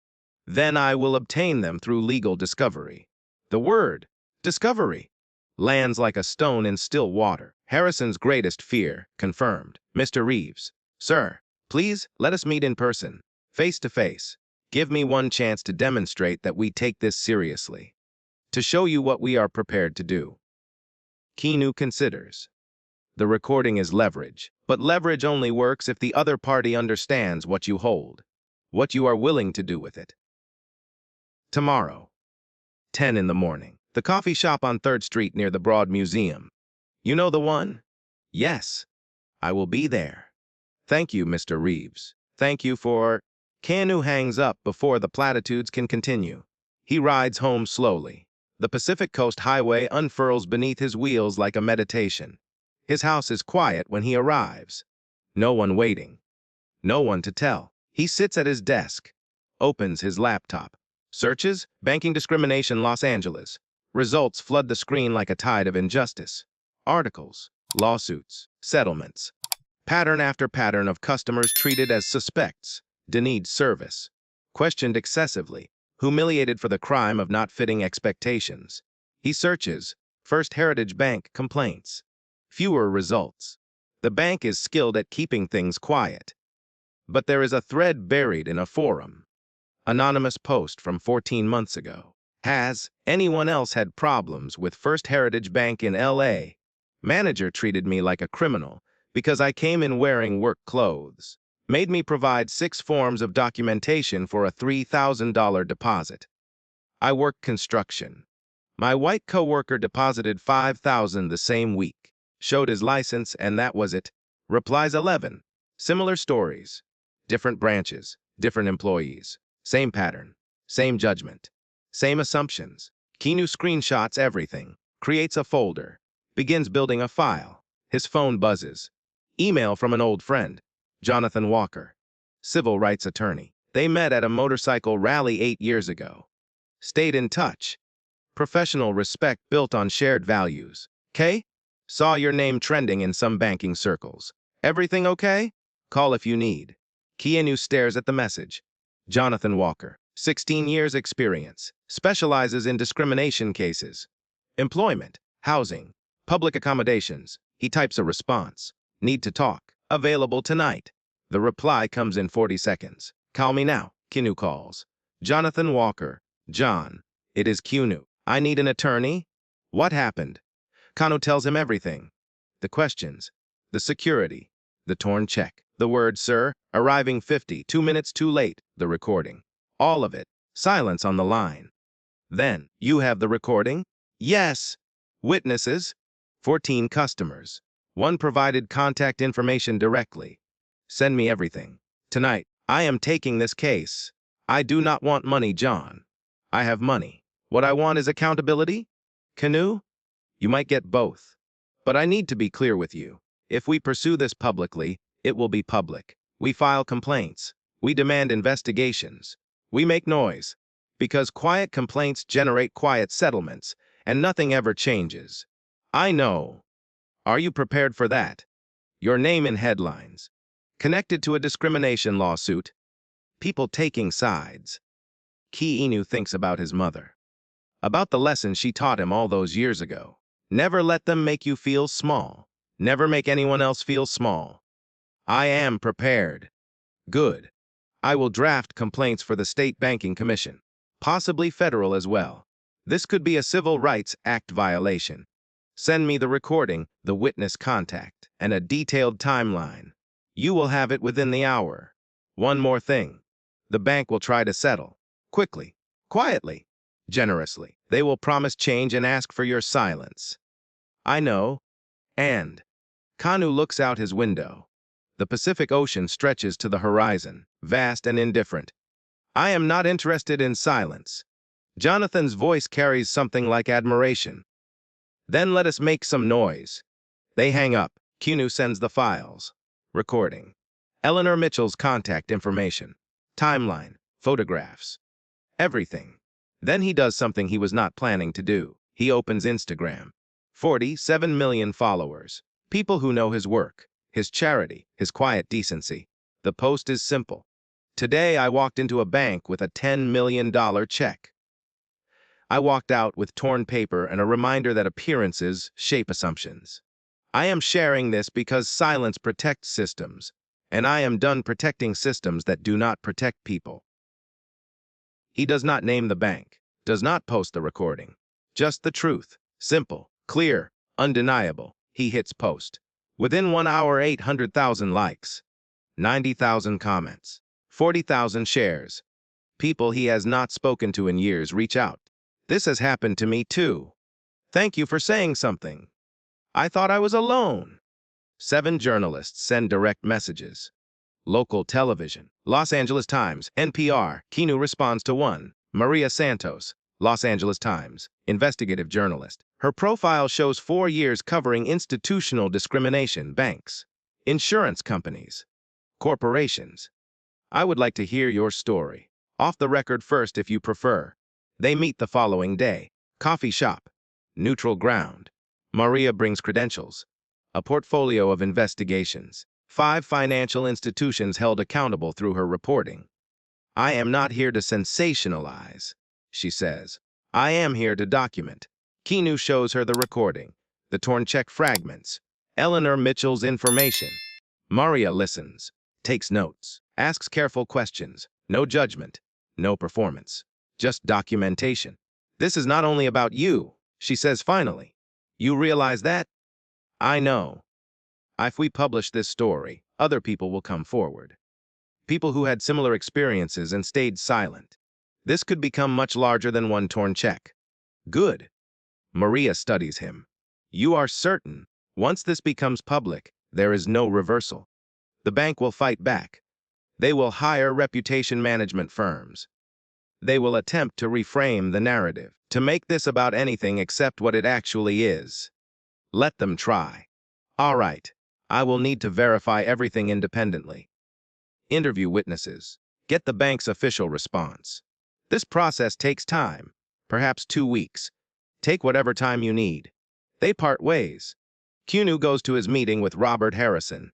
S1: Then I will obtain them through legal discovery. The word, discovery, lands like a stone in still water. Harrison's greatest fear, confirmed. Mr. Reeves, sir, please let us meet in person, face to face. Give me one chance to demonstrate that we take this seriously. To show you what we are prepared to do. Keanu considers. The recording is leverage, but leverage only works if the other party understands what you hold, what you are willing to do with it. Tomorrow, 10 in the morning, the coffee shop on 3rd Street near the Broad Museum. You know the one? Yes, I will be there. Thank you, Mr. Reeves. Thank you for... Keanu hangs up before the platitudes can continue. He rides home slowly. The Pacific Coast Highway unfurls beneath his wheels like a meditation. His house is quiet when he arrives. No one waiting. No one to tell. He sits at his desk, opens his laptop. Searches, banking discrimination, Los Angeles. Results flood the screen like a tide of injustice. Articles, lawsuits, settlements. Pattern after pattern of customers treated as suspects, denied service, questioned excessively, humiliated for the crime of not fitting expectations. He searches. First Heritage Bank complaints. Fewer results. The bank is skilled at keeping things quiet. But there is a thread buried in a forum. Anonymous post from 14 months ago. Has anyone else had problems with First Heritage Bank in LA? Manager treated me like a criminal because I came in wearing work clothes. Made me provide 6 forms of documentation for a $3,000 deposit. I work construction. My white coworker deposited $5,000 the same week. Showed his license and that was it. Replies 11. Similar stories. Different branches, different employees. Same pattern, same judgment, same assumptions. Keanu screenshots everything, creates a folder, begins building a file. His phone buzzes. Email from an old friend, Jonathan Walker, civil rights attorney. They met at a motorcycle rally 8 years ago. Stayed in touch. Professional respect built on shared values. K? Saw your name trending in some banking circles. Everything okay? Call if you need. Keanu stares at the message. Jonathan Walker, 16 years experience, specializes in discrimination cases. Employment, housing, public accommodations. He types a response. Need to talk. Available tonight. The reply comes in 40 seconds. Call me now. Keanu calls. Jonathan Walker. John. It is Keanu. I need an attorney. What happened? Keanu tells him everything. The questions. The security. The torn check. The word, sir, arriving 52 minutes too late, the recording. All of it. Silence on the line. Then, you have the recording? Yes. Witnesses? 14 customers. One provided contact information directly. Send me everything. Tonight, I am taking this case. I do not want money, John. I have money. What I want is accountability? Keanu? You might get both. But I need to be clear with you. If we pursue this publicly, it will be public. We file complaints. We demand investigations. We make noise. Because quiet complaints generate quiet settlements, and nothing ever changes. I know. Are you prepared for that? Your name in headlines. Connected to a discrimination lawsuit. People taking sides. Keanu thinks about his mother. About the lesson she taught him all those years ago. Never let them make you feel small. Never make anyone else feel small. I am prepared. Good. I will draft complaints for the State Banking Commission, possibly federal as well. This could be a Civil Rights Act violation. Send me the recording, the witness contact, and a detailed timeline. You will have it within the hour. One more thing. The bank will try to settle. Quickly, quietly, generously. They will promise change and ask for your silence. I know. And Keanu looks out his window. The Pacific Ocean stretches to the horizon, vast and indifferent. I am not interested in silence. Jonathan's voice carries something like admiration. Then let us make some noise. They hang up. Keanu sends the files. Recording. Eleanor Mitchell's contact information. Timeline. Photographs. Everything. Then he does something he was not planning to do. He opens Instagram. 47 million followers. People who know his work, his charity, his quiet decency. The post is simple. Today I walked into a bank with a $10 million check. I walked out with torn paper and a reminder that appearances shape assumptions. I am sharing this because silence protects systems, and I am done protecting systems that do not protect people. He does not name the bank, does not post the recording. Just the truth. Simple, clear, undeniable. He hits post. Within 1 hour, 800,000 likes, 90,000 comments, 40,000 shares. People he has not spoken to in years reach out. This has happened to me too. Thank you for saying something. I thought I was alone. 7 journalists send direct messages. Local television, Los Angeles Times, NPR. Keanu responds to 1. Maria Santos, Los Angeles Times, investigative journalist. Her profile shows 4 years covering institutional discrimination, banks, insurance companies, corporations. I would like to hear your story. Off the record first if you prefer. They meet the following day. Coffee shop. Neutral ground. Maria brings credentials. a portfolio of investigations, 5 financial institutions held accountable through her reporting. I am not here to sensationalize, she says. I am here to document. Keanu shows her the recording, the torn check fragments, Eleanor Mitchell's information. Maria listens, takes notes, asks careful questions. No judgment, no performance, just documentation. This is not only about you, she says finally. You realize that? I know. If we publish this story, other people will come forward. People who had similar experiences and stayed silent. This could become much larger than one torn check. Good. Maria studies him. You are certain, once this becomes public, there is no reversal. The bank will fight back. They will hire reputation management firms. They will attempt to reframe the narrative, to make this about anything except what it actually is. Let them try. All right, I will need to verify everything independently. Interview witnesses. Get the bank's official response. This process takes time, perhaps 2 weeks. Take whatever time you need. They part ways. Keanu goes to his meeting with Robert Harrison.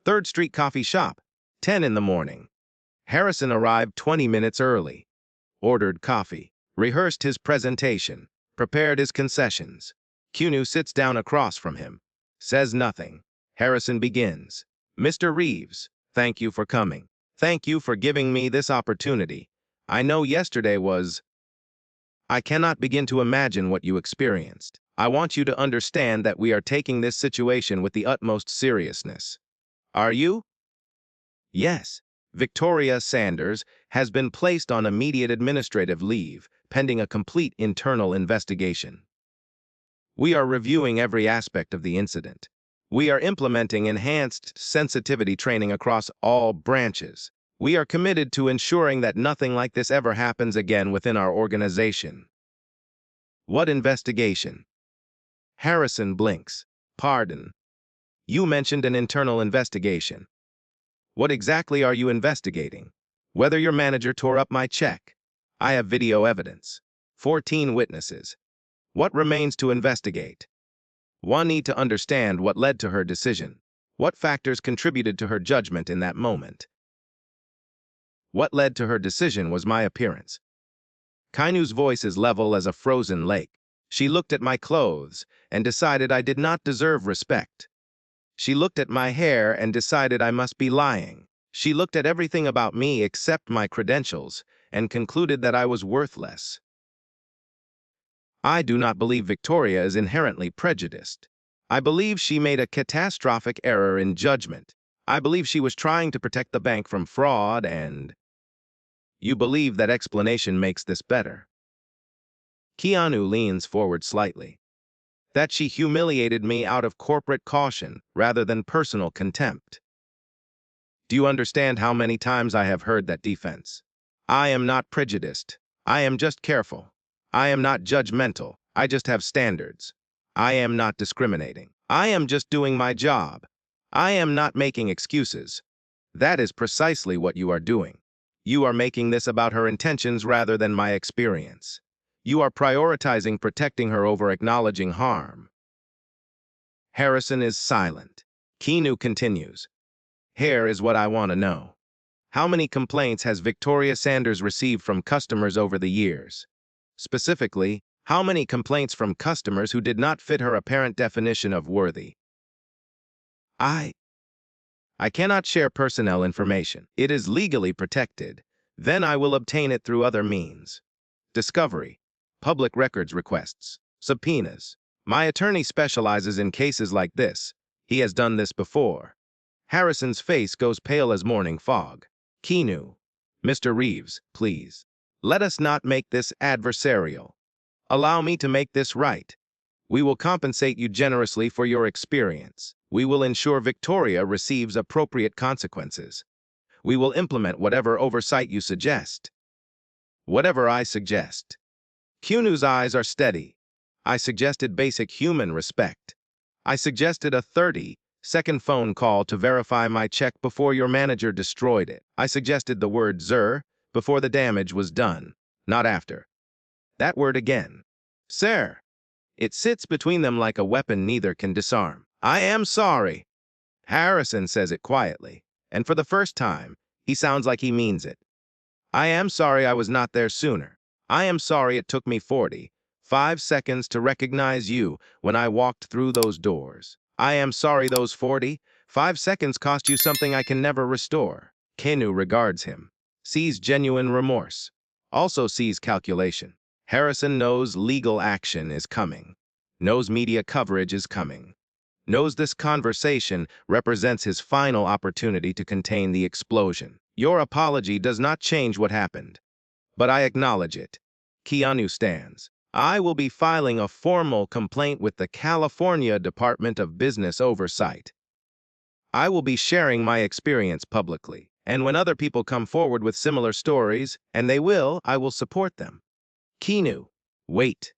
S1: 3rd Street Coffee Shop, 10 in the morning. Harrison arrived 20 minutes early. Ordered coffee, rehearsed his presentation, prepared his concessions. Keanu sits down across from him, says nothing. Harrison begins. Mr. Reeves, thank you for coming. Thank you for giving me this opportunity. I know yesterday was... I cannot begin to imagine what you experienced. I want you to understand that we are taking this situation with the utmost seriousness. Are you? Yes. Victoria Sanders has been placed on immediate administrative leave, pending a complete internal investigation. We are reviewing every aspect of the incident. We are implementing enhanced sensitivity training across all branches. We are committed to ensuring that nothing like this ever happens again within our organization. What investigation? Harrison blinks. Pardon. You mentioned an internal investigation. What exactly are you investigating? Whether your manager tore up my check. I have video evidence. 14 witnesses. What remains to investigate? One need to understand what led to her decision. What factors contributed to her judgment in that moment? What led to her decision was my appearance. Keanu's voice is level as a frozen lake. She looked at my clothes and decided I did not deserve respect. She looked at my hair and decided I must be lying. She looked at everything about me except my credentials and concluded that I was worthless. I do not believe Victoria is inherently prejudiced. I believe she made a catastrophic error in judgment. I believe she was trying to protect the bank from fraud and... You believe that explanation makes this better. Keanu leans forward slightly. That she humiliated me out of corporate caution rather than personal contempt. Do you understand how many times I have heard that defense? I am not prejudiced. I am just careful. I am not judgmental. I just have standards. I am not discriminating. I am just doing my job. I am not making excuses. That is precisely what you are doing. You are making this about her intentions rather than my experience. You are prioritizing protecting her over acknowledging harm. Harrison is silent. Keanu continues. Here is what I want to know. How many complaints has Victoria Sanders received from customers over the years? Specifically, how many complaints from customers who did not fit her apparent definition of worthy? I cannot share personnel information. It is legally protected. Then I will obtain it through other means. Discovery, public records requests, subpoenas. My attorney specializes in cases like this. He has done this before. Harrison's face goes pale as morning fog. Keanu, Mr. Reeves, please. Let us not make this adversarial. Allow me to make this right. We will compensate you generously for your experience. We will ensure Victoria receives appropriate consequences. We will implement whatever oversight you suggest. Whatever I suggest. Keanu's eyes are steady. I suggested basic human respect. I suggested a 30-second phone call to verify my check before your manager destroyed it. I suggested the word "sir" before the damage was done, not after. That word again. Sir. It sits between them like a weapon neither can disarm. I am sorry. Harrison says it quietly, and for the first time, he sounds like he means it. I am sorry I was not there sooner. I am sorry it took me 45 seconds to recognize you when I walked through those doors. I am sorry those 45 seconds cost you something I can never restore. Keanu regards him, sees genuine remorse, also sees calculation. Harrison knows legal action is coming, knows media coverage is coming, knows this conversation represents his final opportunity to contain the explosion. Your apology does not change what happened, but I acknowledge it. Keanu stands. I will be filing a formal complaint with the California Department of Business Oversight. I will be sharing my experience publicly, and when other people come forward with similar stories, and they will, I will support them. Keanu, wait.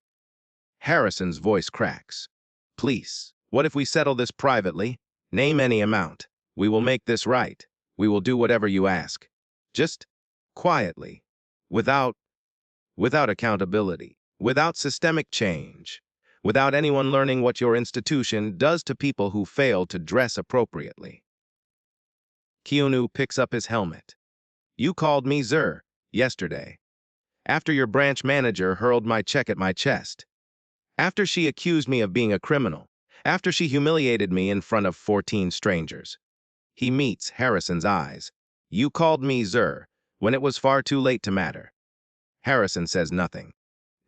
S1: Harrison's voice cracks. Please, what if we settle this privately? Name any amount. We will make this right. We will do whatever you ask. Just quietly, without accountability, without systemic change, without anyone learning what your institution does to people who fail to dress appropriately. Keanu picks up his helmet. You called me Zer yesterday, after your branch manager hurled my check at my chest. After she accused me of being a criminal, after she humiliated me in front of 14 strangers. He meets Harrison's eyes. You called me Zer, when it was far too late to matter. Harrison says nothing.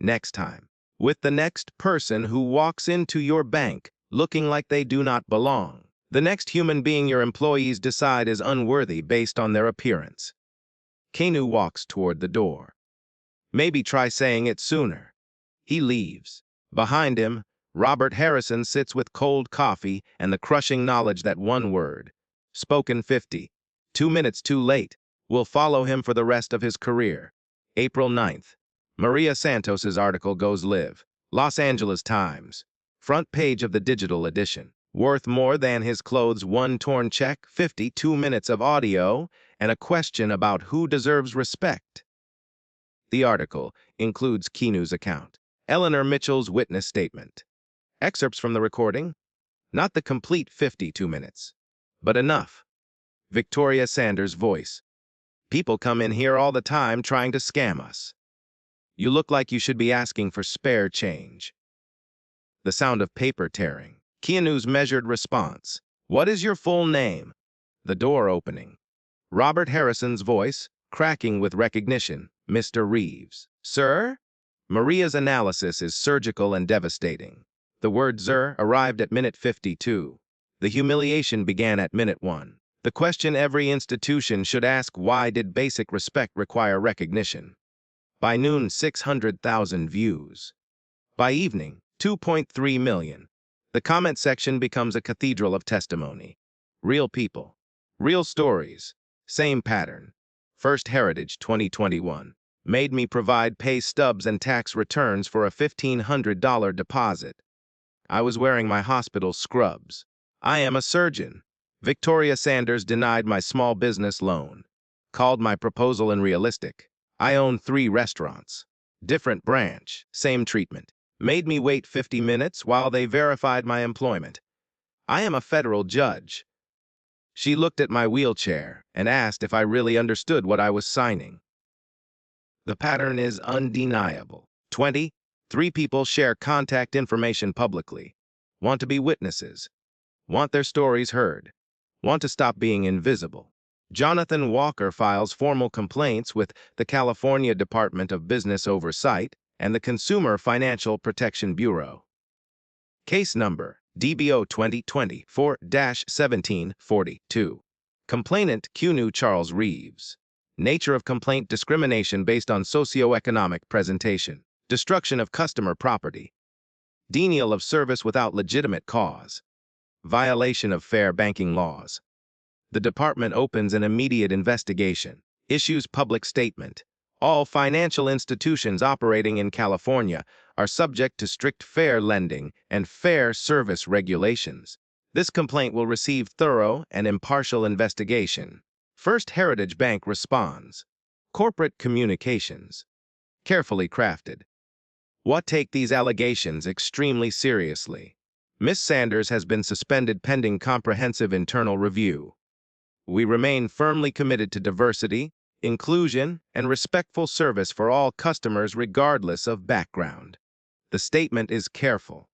S1: Next time, with the next person who walks into your bank looking like they do not belong, the next human being your employees decide is unworthy based on their appearance. Keanu walks toward the door. Maybe try saying it sooner. He leaves. Behind him, Robert Harrison sits with cold coffee and the crushing knowledge that one word, spoken 52 minutes too late, will follow him for the rest of his career. April 9th. Maria Santos's article goes live. Los Angeles Times. Front page of the digital edition. Worth more than his clothes, one torn check, 52 minutes of audio, and a question about who deserves respect. The article includes Keanu's account. Eleanor Mitchell's witness statement. Excerpts from the recording, not the complete 52 minutes, but enough. Victoria Sanders' voice. People come in here all the time trying to scam us. You look like you should be asking for spare change. The sound of paper tearing. Keanu's measured response. What is your full name? The door opening. Robert Harrison's voice, cracking with recognition. Mr. Reeves. Sir? Maria's analysis is surgical and devastating. The word Zer arrived at minute 52. The humiliation began at minute 1. The question every institution should ask: why did basic respect require recognition? By noon, 600,000 views. By evening, 2.3 million. The comment section becomes a cathedral of testimony. Real people. Real stories. Same pattern. First Heritage 2021. Made me provide pay stubs and tax returns for a $1,500 deposit. I was wearing my hospital scrubs. I am a surgeon. Victoria Sanders denied my small business loan. Called my proposal unrealistic. I own 3 restaurants. Different branch, same treatment. Made me wait 50 minutes while they verified my employment. I am a federal judge. She looked at my wheelchair and asked if I really understood what I was signing. The pattern is undeniable. 20. 3 people share contact information publicly. Want to be witnesses. Want their stories heard. Want to stop being invisible. Jonathan Walker files formal complaints with the California Department of Business Oversight and the Consumer Financial Protection Bureau. Case number DBO 2020-4-1742. Complainant Keanu Charles Reeves. Nature of complaint: discrimination based on socioeconomic presentation, destruction of customer property, denial of service without legitimate cause, violation of fair banking laws. The department opens an immediate investigation, issues public statement. All financial institutions operating in California are subject to strict fair lending and fair service regulations. This complaint will receive thorough and impartial investigation. First Heritage Bank responds. Corporate communications. Carefully crafted. What take these allegations extremely seriously. Miss Sanders has been suspended pending comprehensive internal review. We remain firmly committed to diversity, inclusion, and respectful service for all customers regardless of background. The statement is careful.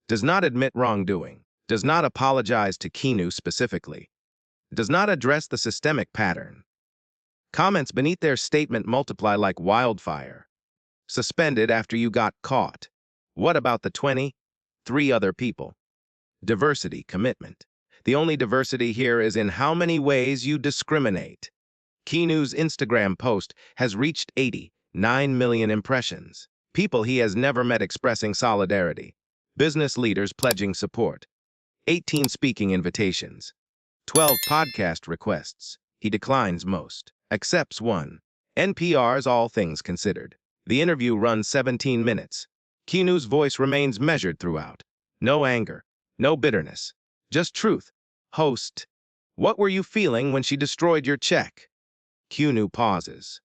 S1: Does not admit wrongdoing. Does not apologize to Keanu specifically. Does not address the systemic pattern. Comments beneath their statement multiply like wildfire. Suspended after you got caught. What about the 23 other people? Diversity commitment. The only diversity here is in how many ways you discriminate. Keanu's Instagram post has reached 89 million impressions. People he has never met expressing solidarity. Business leaders pledging support. 18 speaking invitations. 12 podcast requests. He declines most. Accepts one. NPR's All Things Considered. The interview runs 17 minutes. Keanu's voice remains measured throughout. No anger. No bitterness. Just truth. Host. What were you feeling when she destroyed your check? Keanu pauses.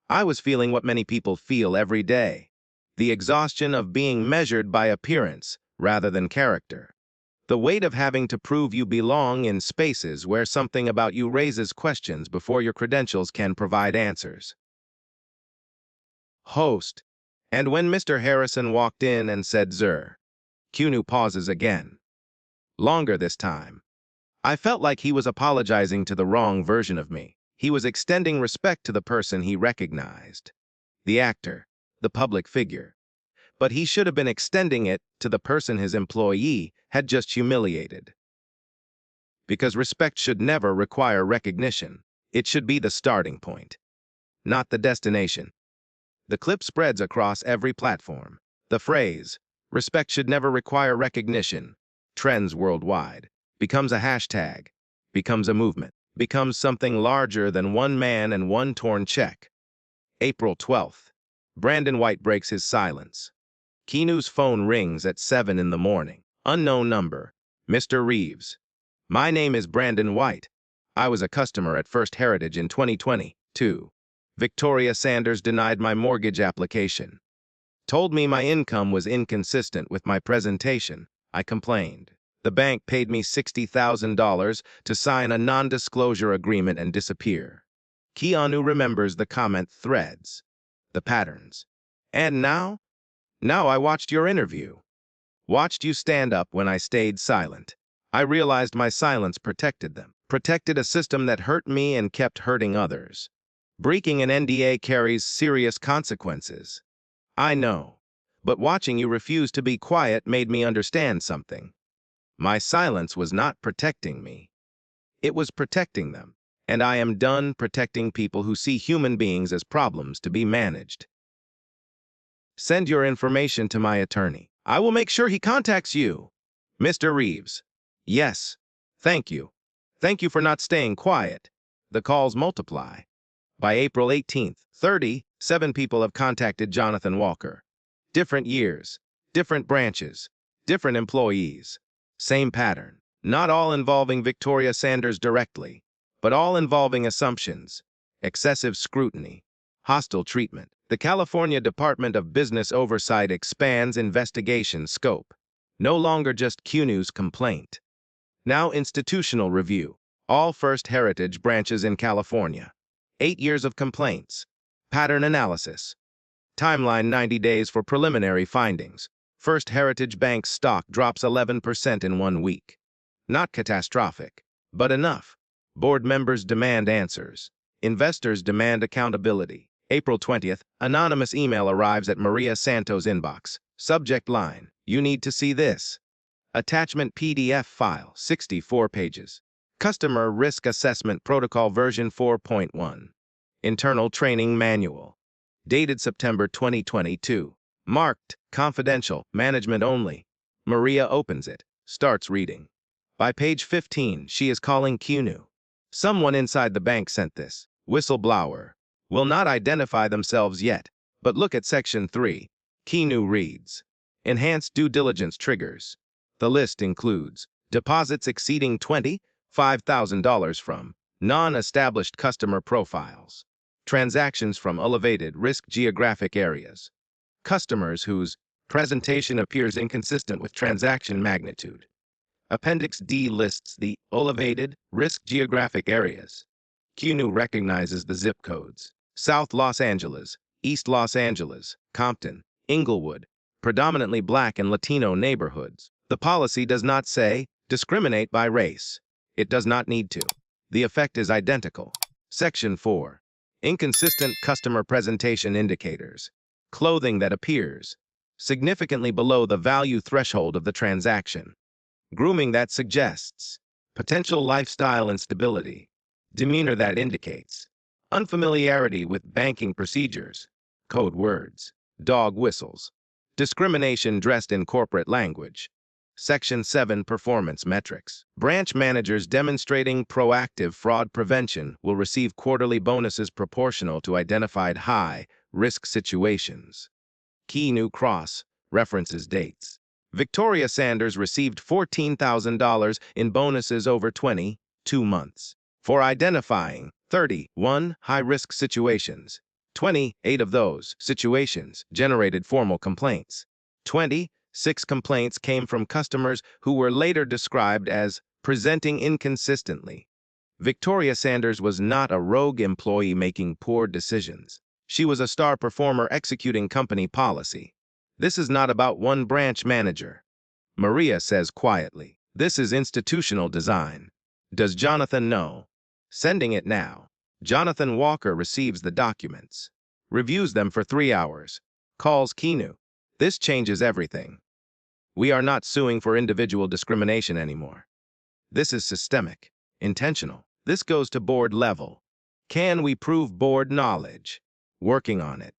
S1: I was feeling what many people feel every day. The exhaustion of being measured by appearance rather than character. The weight of having to prove you belong in spaces where something about you raises questions before your credentials can provide answers. Host. And when Mr. Harrison walked in and said, "Sir," Keanu pauses again. Longer this time. I felt like he was apologizing to the wrong version of me. He was extending respect to the person he recognized. The actor, the public figure. But he should have been extending it to the person his employee had just humiliated. Because respect should never require recognition. It should be the starting point, not the destination. The clip spreads across every platform. The phrase, "respect should never require recognition," trends worldwide, becomes a hashtag, becomes a movement, becomes something larger than one man and one torn check. April 12th. Brandon White breaks his silence. Keanu's phone rings at 7 in the morning. Unknown number. Mr. Reeves. My name is Brandon White. I was a customer at First Heritage in 2022. Victoria Sanders denied my mortgage application. Told me my income was inconsistent with my presentation. I complained. The bank paid me $60,000 to sign a non-disclosure agreement and disappear. Keanu remembers the comment threads, the patterns. And now? Now I watched your interview. Watched you stand up when I stayed silent. I realized my silence protected them, protected a system that hurt me and kept hurting others. Breaking an NDA carries serious consequences. I know. But watching you refuse to be quiet made me understand something. My silence was not protecting me. It was protecting them. And I am done protecting people who see human beings as problems to be managed. Send your information to my attorney. I will make sure he contacts you. Mr. Reeves. Yes. Thank you. Thank you for not staying quiet. The calls multiply. By April 18th, 37 people have contacted Jonathan Walker. Different years, different branches, different employees. Same pattern. Not all involving Victoria Sanders directly, but all involving assumptions, excessive scrutiny, hostile treatment. The California Department of Business Oversight expands investigation scope. No longer just Keanu's complaint. Now institutional review. All First Heritage branches in California. 8 years of complaints. Pattern analysis. Timeline 90 days for preliminary findings. First Heritage Bank's stock drops 11% in 1 week. Not catastrophic, but enough. Board members demand answers. Investors demand accountability. April 20th, anonymous email arrives at Maria Santos' inbox. Subject line, "You need to see this." Attachment PDF file, 64 pages. Customer Risk Assessment Protocol version 4.1. Internal Training Manual. Dated September 2022. Marked, confidential, management only. Maria opens it, starts reading. By page 15, she is calling Keanu. Someone inside the bank sent this. Whistleblower. Will not identify themselves yet, but look at section 3. Keanu reads. Enhanced due diligence triggers. The list includes deposits exceeding $25,000 from non-established customer profiles, transactions from elevated risk geographic areas, customers whose Presentation appears inconsistent with transaction magnitude. Appendix D lists the elevated risk geographic areas. Keanu recognizes the zip codes. South Los Angeles, East Los Angeles, Compton, Inglewood, predominantly Black and Latino neighborhoods. The policy does not say discriminate by race. It does not need to. The effect is identical. Section 4. Inconsistent customer presentation indicators. Clothing that appears significantly below the value threshold of the transaction. Grooming that suggests potential lifestyle instability. Demeanor that indicates unfamiliarity with banking procedures. Code words. Dog whistles. Discrimination dressed in corporate language. Section 7 Performance Metrics. Branch managers demonstrating proactive fraud prevention will receive quarterly bonuses proportional to identified high-risk situations. Keanu Cross references dates. Victoria Sanders received $14,000 in bonuses over 22 months for identifying 31 high-risk situations. 28 of those situations generated formal complaints. 26 complaints came from customers who were later described as presenting inconsistently. Victoria Sanders was not a rogue employee making poor decisions. She was a star performer executing company policy. This is not about one branch manager. Maria says quietly, this is institutional design. Does Jonathan know? Sending it now. Jonathan Walker receives the documents, reviews them for 3 hours, calls Keanu. This changes everything. We are not suing for individual discrimination anymore. This is systemic, intentional. This goes to board level. Can we prove board knowledge? Working on it.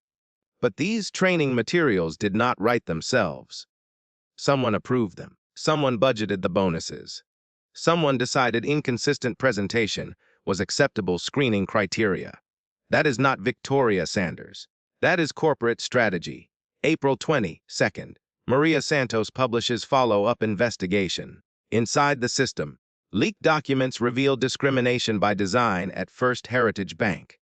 S1: But these training materials did not write themselves. Someone approved them. Someone budgeted the bonuses. Someone decided inconsistent presentation was acceptable screening criteria. That is not Victoria Sanders. That is corporate strategy. April 22nd, Maria Santos publishes follow-up investigation. Inside the system, leaked documents reveal discrimination by design at First Heritage Bank.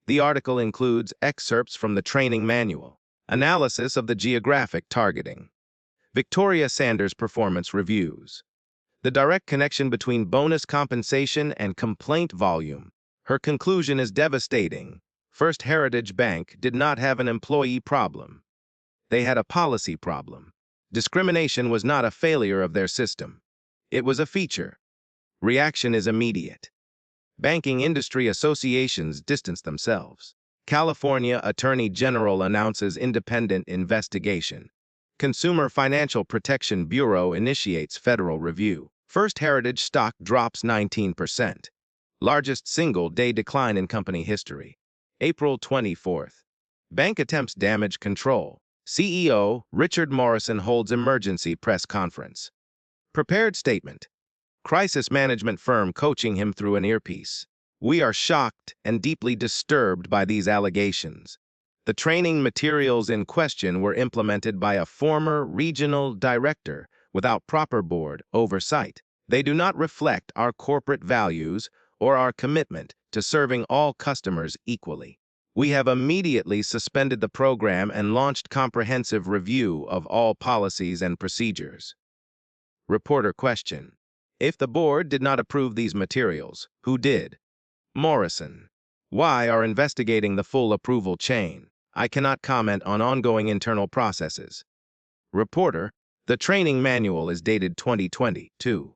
S1: The article includes excerpts from the training manual, analysis of the geographic targeting, Victoria Sanders performance reviews, the direct connection between bonus compensation and complaint volume. Her conclusion is devastating. First Heritage Bank did not have an employee problem. They had a policy problem. Discrimination was not a failure of their system. It was a feature. Reaction is immediate. Banking industry associations distance themselves. California Attorney General announces independent investigation. Consumer Financial Protection Bureau initiates federal review. First Heritage stock drops 19%. Largest single-day decline in company history. April 24th. Bank attempts damage control. CEO Richard Morrison holds emergency press conference. Prepared statement. Crisis management firm coaching him through an earpiece. We are shocked and deeply disturbed by these allegations. The training materials in question were implemented by a former regional director without proper board oversight. They do not reflect our corporate values or our commitment to serving all customers equally. We have immediately suspended the program and launched comprehensive review of all policies and procedures. Reporter question. If the board did not approve these materials, who did? Morrison. Why are investigating the full approval chain? I cannot comment on ongoing internal processes. Reporter. The training manual is dated 2022.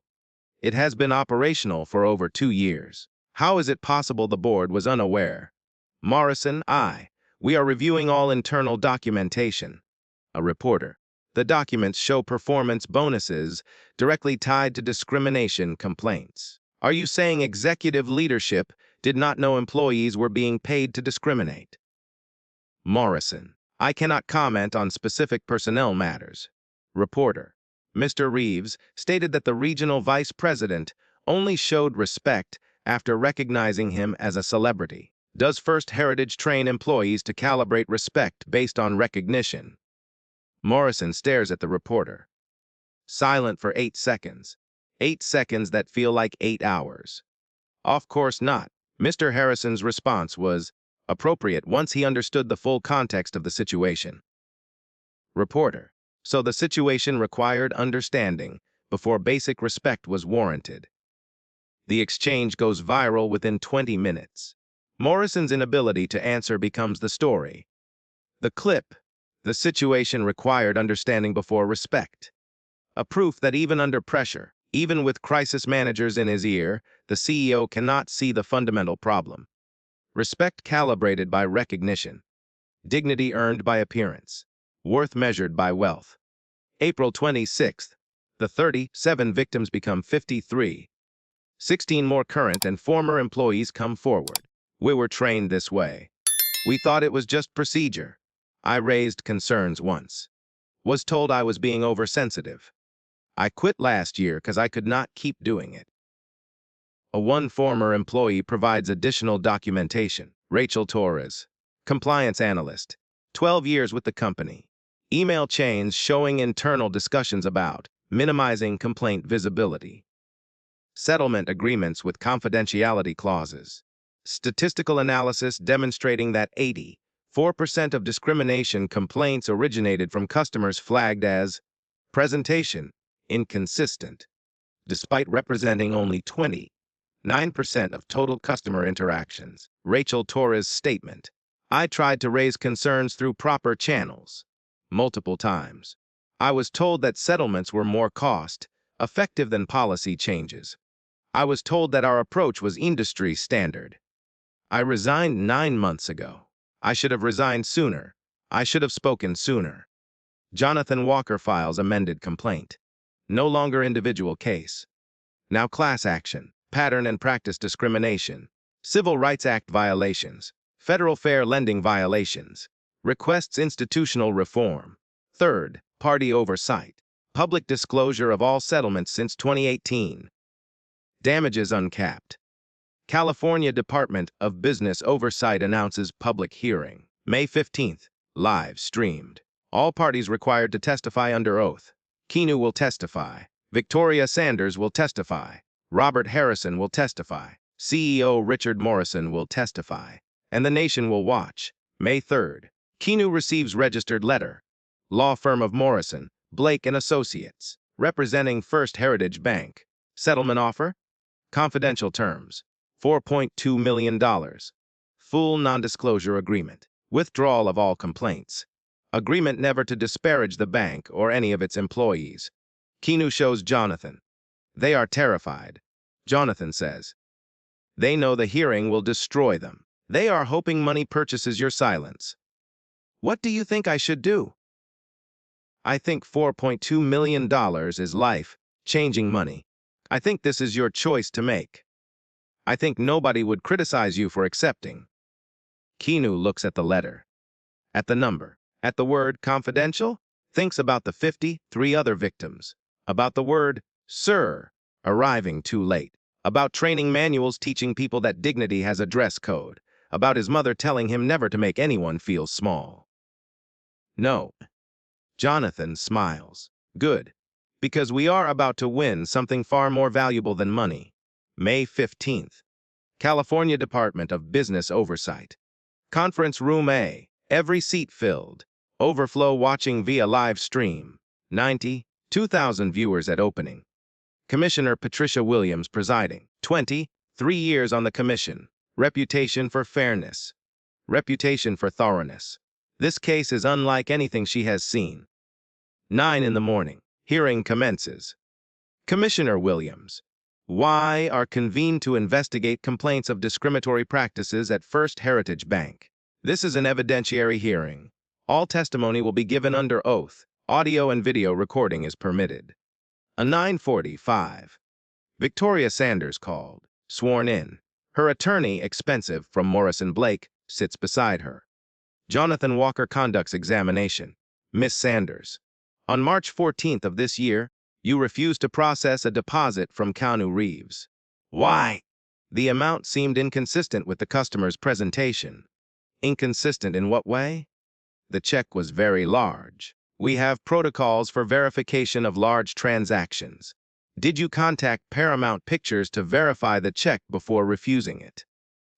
S1: It has been operational for over 2 years. How is it possible the board was unaware? Morrison. We are reviewing all internal documentation. A reporter. The documents show performance bonuses directly tied to discrimination complaints. Are you saying executive leadership did not know employees were being paid to discriminate? Morrison. I cannot comment on specific personnel matters. Reporter. Mr. Reeves stated that the regional vice president only showed respect after recognizing him as a celebrity. Does First Heritage train employees to calibrate respect based on recognition? Morrison stares at the reporter. Silent for 8 seconds. 8 seconds that feel like 8 hours. Of course not. Mr. Harrison's response was appropriate once he understood the full context of the situation. Reporter. So the situation required understanding before basic respect was warranted. The exchange goes viral within 20 minutes. Morrison's inability to answer becomes the story. The clip. The situation required understanding before respect. A proof that even under pressure, even with crisis managers in his ear, the CEO cannot see the fundamental problem. Respect calibrated by recognition. Dignity earned by appearance. Worth measured by wealth. April 26th. The 37 victims become 53. 16 more current and former employees come forward. We were trained this way. We thought it was just procedure. I raised concerns once. Was told I was being oversensitive. I quit last year because I could not keep doing it. One former employee provides additional documentation. Rachel Torres, compliance analyst, 12 years with the company. Email chains showing internal discussions about minimizing complaint visibility. Settlement agreements with confidentiality clauses. Statistical analysis demonstrating that 84% of discrimination complaints originated from customers flagged as presentation inconsistent, despite representing only 29% of total customer interactions. Rachel Torres' statement. I tried to raise concerns through proper channels. Multiple times. I was told that settlements were more cost-effective than policy changes. I was told that our approach was industry standard. I resigned 9 months ago. I should have resigned sooner. I should have spoken sooner. Jonathan Walker files amended complaint. No longer individual case. Now class action, pattern and practice discrimination, Civil Rights Act violations, federal fair lending violations, requests institutional reform, third, party oversight, public disclosure of all settlements since 2018. Damages uncapped. California Department of Business Oversight announces public hearing. May 15th, live streamed. All parties required to testify under oath. Keanu will testify. Victoria Sanders will testify. Robert Harrison will testify. CEO Richard Morrison will testify. And the nation will watch. May 3rd. Keanu receives registered letter. Law firm of Morrison, Blake and Associates, representing First Heritage Bank. Settlement offer? Confidential terms. $4.2 million. Full non-disclosure agreement. Withdrawal of all complaints. Agreement never to disparage the bank or any of its employees. Keanu shows Jonathan. They are terrified. Jonathan says. They know the hearing will destroy them. They are hoping money purchases your silence. What do you think I should do? I think $4.2 million is life-changing money. I think this is your choice to make. I think nobody would criticize you for accepting. Keanu looks at the letter, at the number, at the word confidential, thinks about the 53 other victims, about the word sir, arriving too late, about training manuals teaching people that dignity has a dress code, about his mother telling him never to make anyone feel small. No. Jonathan smiles. Good. Because we are about to win something far more valuable than money. May 15th. California Department of Business Oversight. Conference Room A. Every seat filled. Overflow watching via live stream. 92,000 viewers at opening. Commissioner Patricia Williams presiding. 23 years on the commission. Reputation for fairness. Reputation for thoroughness. This case is unlike anything she has seen. 9 in the morning. Hearing commences. Commissioner Williams. Why are convened to investigate complaints of discriminatory practices at First Heritage Bank. This is an evidentiary hearing. All testimony will be given under oath. Audio and video recording is permitted. A 9:45. Victoria Sanders called, sworn in. Her attorney, expensive, from Morrison Blake, sits beside her. Jonathan Walker conducts examination. Miss Sanders. On March 14th of this year, you refused to process a deposit from Keanu Reeves. Why? The amount seemed inconsistent with the customer's presentation. Inconsistent in what way? The check was very large. We have protocols for verification of large transactions. Did you contact Paramount Pictures to verify the check before refusing it?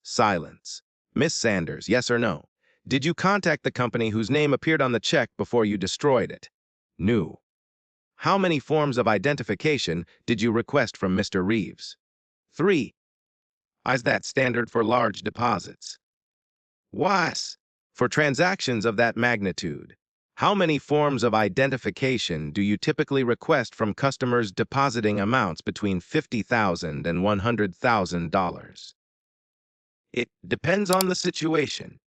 S1: Silence. Miss Sanders, yes or no? Did you contact the company whose name appeared on the check before you destroyed it? No. How many forms of identification did you request from Mr. Reeves? 3. Is that standard for large deposits? Was. For transactions of that magnitude, how many forms of identification do you typically request from customers depositing amounts between $50,000 and $100,000? It depends on the situation.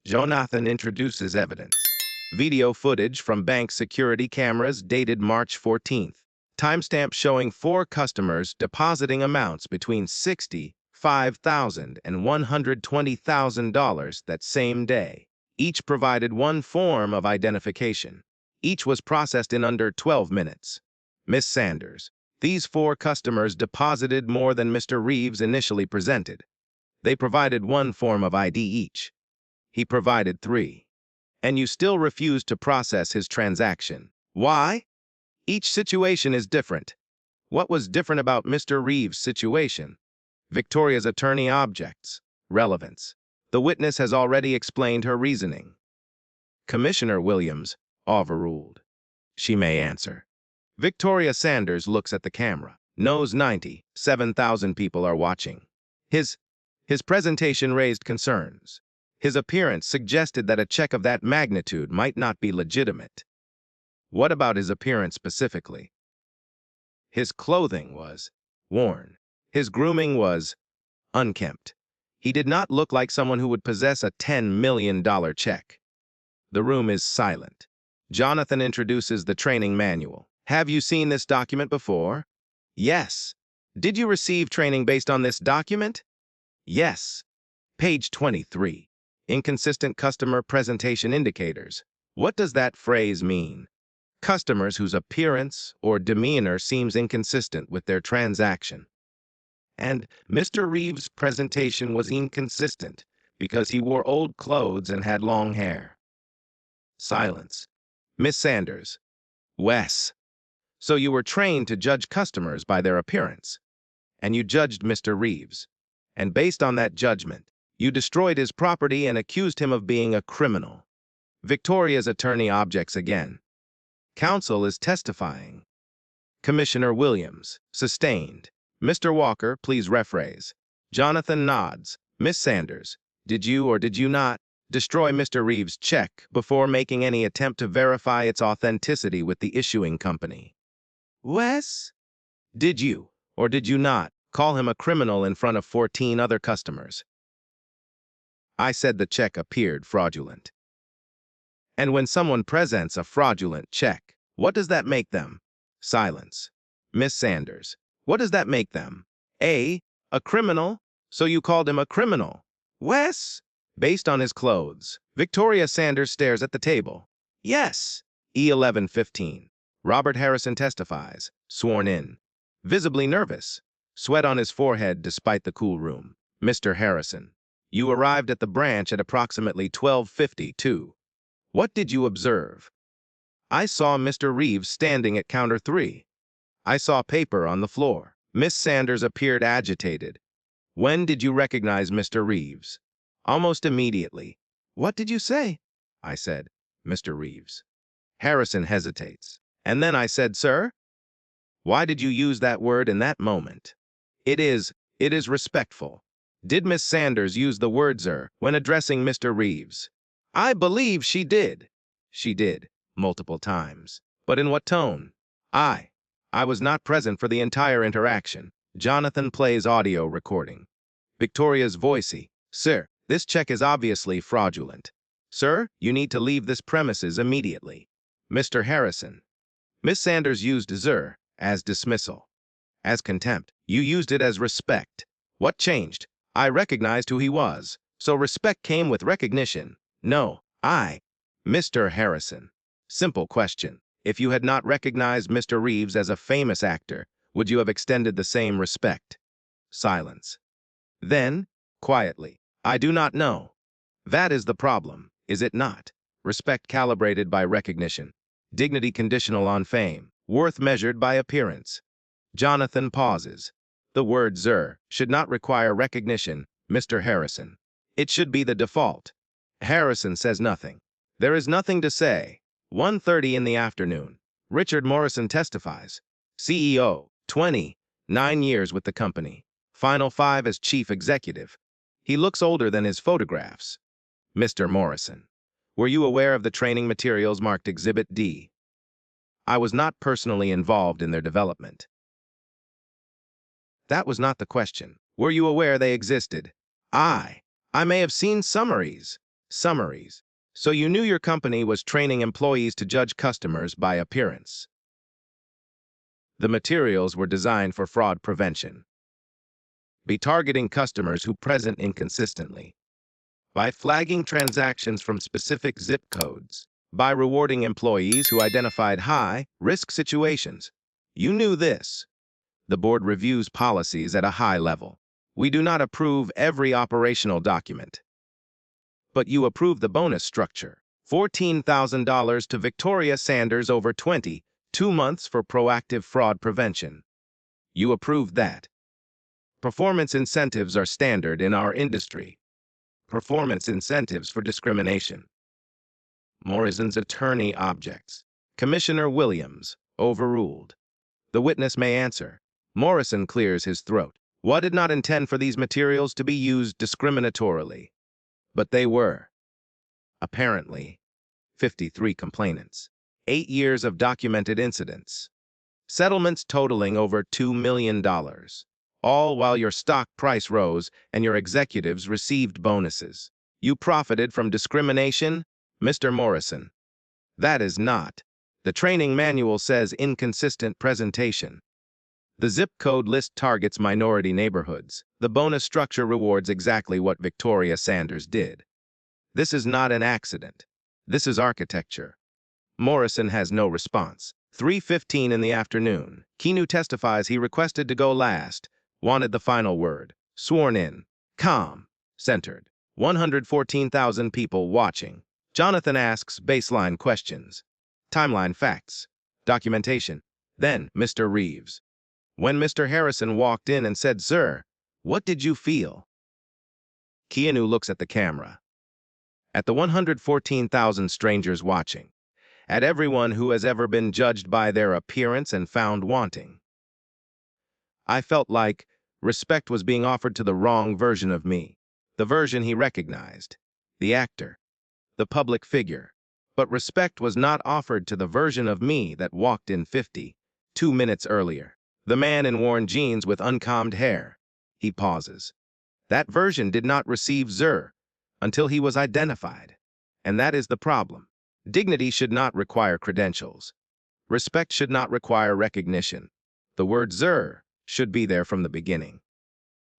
S1: Jonathan introduces evidence. Video footage from bank security cameras dated March 14th. Timestamp showing 4 customers depositing amounts between $65,000 and $120,000 that same day. Each provided one form of identification. Each was processed in under 12 minutes. Miss Sanders, these 4 customers deposited more than Mr. Reeves initially presented. They provided one form of ID each. He provided 3. And you still refused to process his transaction. Why? Each situation is different. What was different about Mr. Reeves' situation? Victoria's attorney objects. Relevance. The witness has already explained her reasoning. Commissioner Williams, overruled. She may answer. Victoria Sanders looks at the camera. Knows 97,000 people are watching. His presentation raised concerns. His appearance suggested that a check of that magnitude might not be legitimate. What about his appearance specifically? His clothing was worn. His grooming was unkempt. He did not look like someone who would possess a $10 million check. The room is silent. Jonathan introduces the training manual. Have you seen this document before? Yes. Did you receive training based on this document? Yes. Page 23. Inconsistent customer presentation indicators. What does that phrase mean? Customers whose appearance or demeanor seems inconsistent with their transaction. And Mr. Reeves' presentation was inconsistent because he wore old clothes and had long hair. Silence. Miss Sanders. Wes. So you were trained to judge customers by their appearance, and you judged Mr. Reeves. And based on that judgment, you destroyed his property and accused him of being a criminal. Victoria's attorney objects again. Counsel is testifying. Commissioner Williams, sustained. Mr. Walker, please rephrase. Jonathan nods. Miss Sanders, did you or did you not destroy Mr. Reeves' check before making any attempt to verify its authenticity with the issuing company? Wes? Did you or did you not call him a criminal in front of 14 other customers? I said the check appeared fraudulent. And when someone presents a fraudulent check, what does that make them? Silence. Miss Sanders, what does that make them? A criminal? So you called him a criminal. Wes? Based on his clothes. Victoria Sanders stares at the table. Yes. E11:15. Robert Harrison testifies, sworn in. Visibly nervous. Sweat on his forehead despite the cool room. Mr. Harrison, you arrived at the branch at approximately 12:52. What did you observe? I saw Mr. Reeves standing at counter 3. I saw paper on the floor. Miss Sanders appeared agitated. When did you recognize Mr. Reeves? Almost immediately. What did you say? I said, Mr. Reeves. Harrison hesitates. And then I said, sir? Why did you use that word in that moment? It is respectful. Did Miss Sanders use the word sir when addressing Mr. Reeves? I believe she did. She did, multiple times. But in what tone? I was not present for the entire interaction. Jonathan plays audio recording. Victoria's voicey. Sir, this check is obviously fraudulent. Sir, you need to leave this premises immediately. Mr. Harrison. Miss Sanders used sir as dismissal. As contempt. You used it as respect. What changed? I recognized who he was. So respect came with recognition. No, Mr. Harrison. Simple question. If you had not recognized Mr. Reeves as a famous actor, would you have extended the same respect? Silence. Then, quietly, I do not know. That is the problem, is it not? Respect calibrated by recognition. Dignity conditional on fame. Worth measured by appearance. Jonathan pauses. The word sir should not require recognition, Mr. Harrison. It should be the default. Harrison says nothing. There is nothing to say. 1:30 in the afternoon. Richard Morrison testifies. CEO, 29 years with the company. Final 5 as chief executive. He looks older than his photographs. Mr. Morrison, were you aware of the training materials marked Exhibit D? I was not personally involved in their development. That was not the question. Were you aware they existed? I may have seen summaries. Summaries. So you knew your company was training employees to judge customers by appearance. The materials were designed for fraud prevention. Be targeting customers who present inconsistently. By flagging transactions from specific zip codes. By rewarding employees who identified high-risk situations. You knew this. The board reviews policies at a high level. We do not approve every operational document. But you approve the bonus structure. $14,000 to Victoria Sanders over 22 months for proactive fraud prevention. You approved that. Performance incentives are standard in our industry. Performance incentives for discrimination. Morrison's attorney objects. Commissioner Williams, overruled. The witness may answer. Morrison clears his throat. What did not intend for these materials to be used discriminatorily? But they were. Apparently. 53 complainants. 8 years of documented incidents. Settlements totaling over $2 million. All while your stock price rose and your executives received bonuses. You profited from discrimination, Mr. Morrison. That is not. The training manual says inconsistent presentation. The zip code list targets minority neighborhoods. The bonus structure rewards exactly what Victoria Sanders did. This is not an accident. This is architecture. Morrison has no response. 3:15 in the afternoon. Keanu testifies he requested to go last, wanted the final word. Sworn in. Calm. Centered. 114,000 people watching. Jonathan asks baseline questions. Timeline facts. Documentation. Then, Mr. Reeves. When Mr. Harrison walked in and said, "Sir, what did you feel?" Keanu looks at the camera. At the 114,000 strangers watching. At everyone who has ever been judged by their appearance and found wanting. I felt like respect was being offered to the wrong version of me. The version he recognized. The actor. The public figure. But respect was not offered to the version of me that walked in 52 minutes earlier. The man in worn jeans with uncombed hair. He pauses. That version did not receive Zur until he was identified. And that is the problem. Dignity should not require credentials. Respect should not require recognition. The word Zur should be there from the beginning.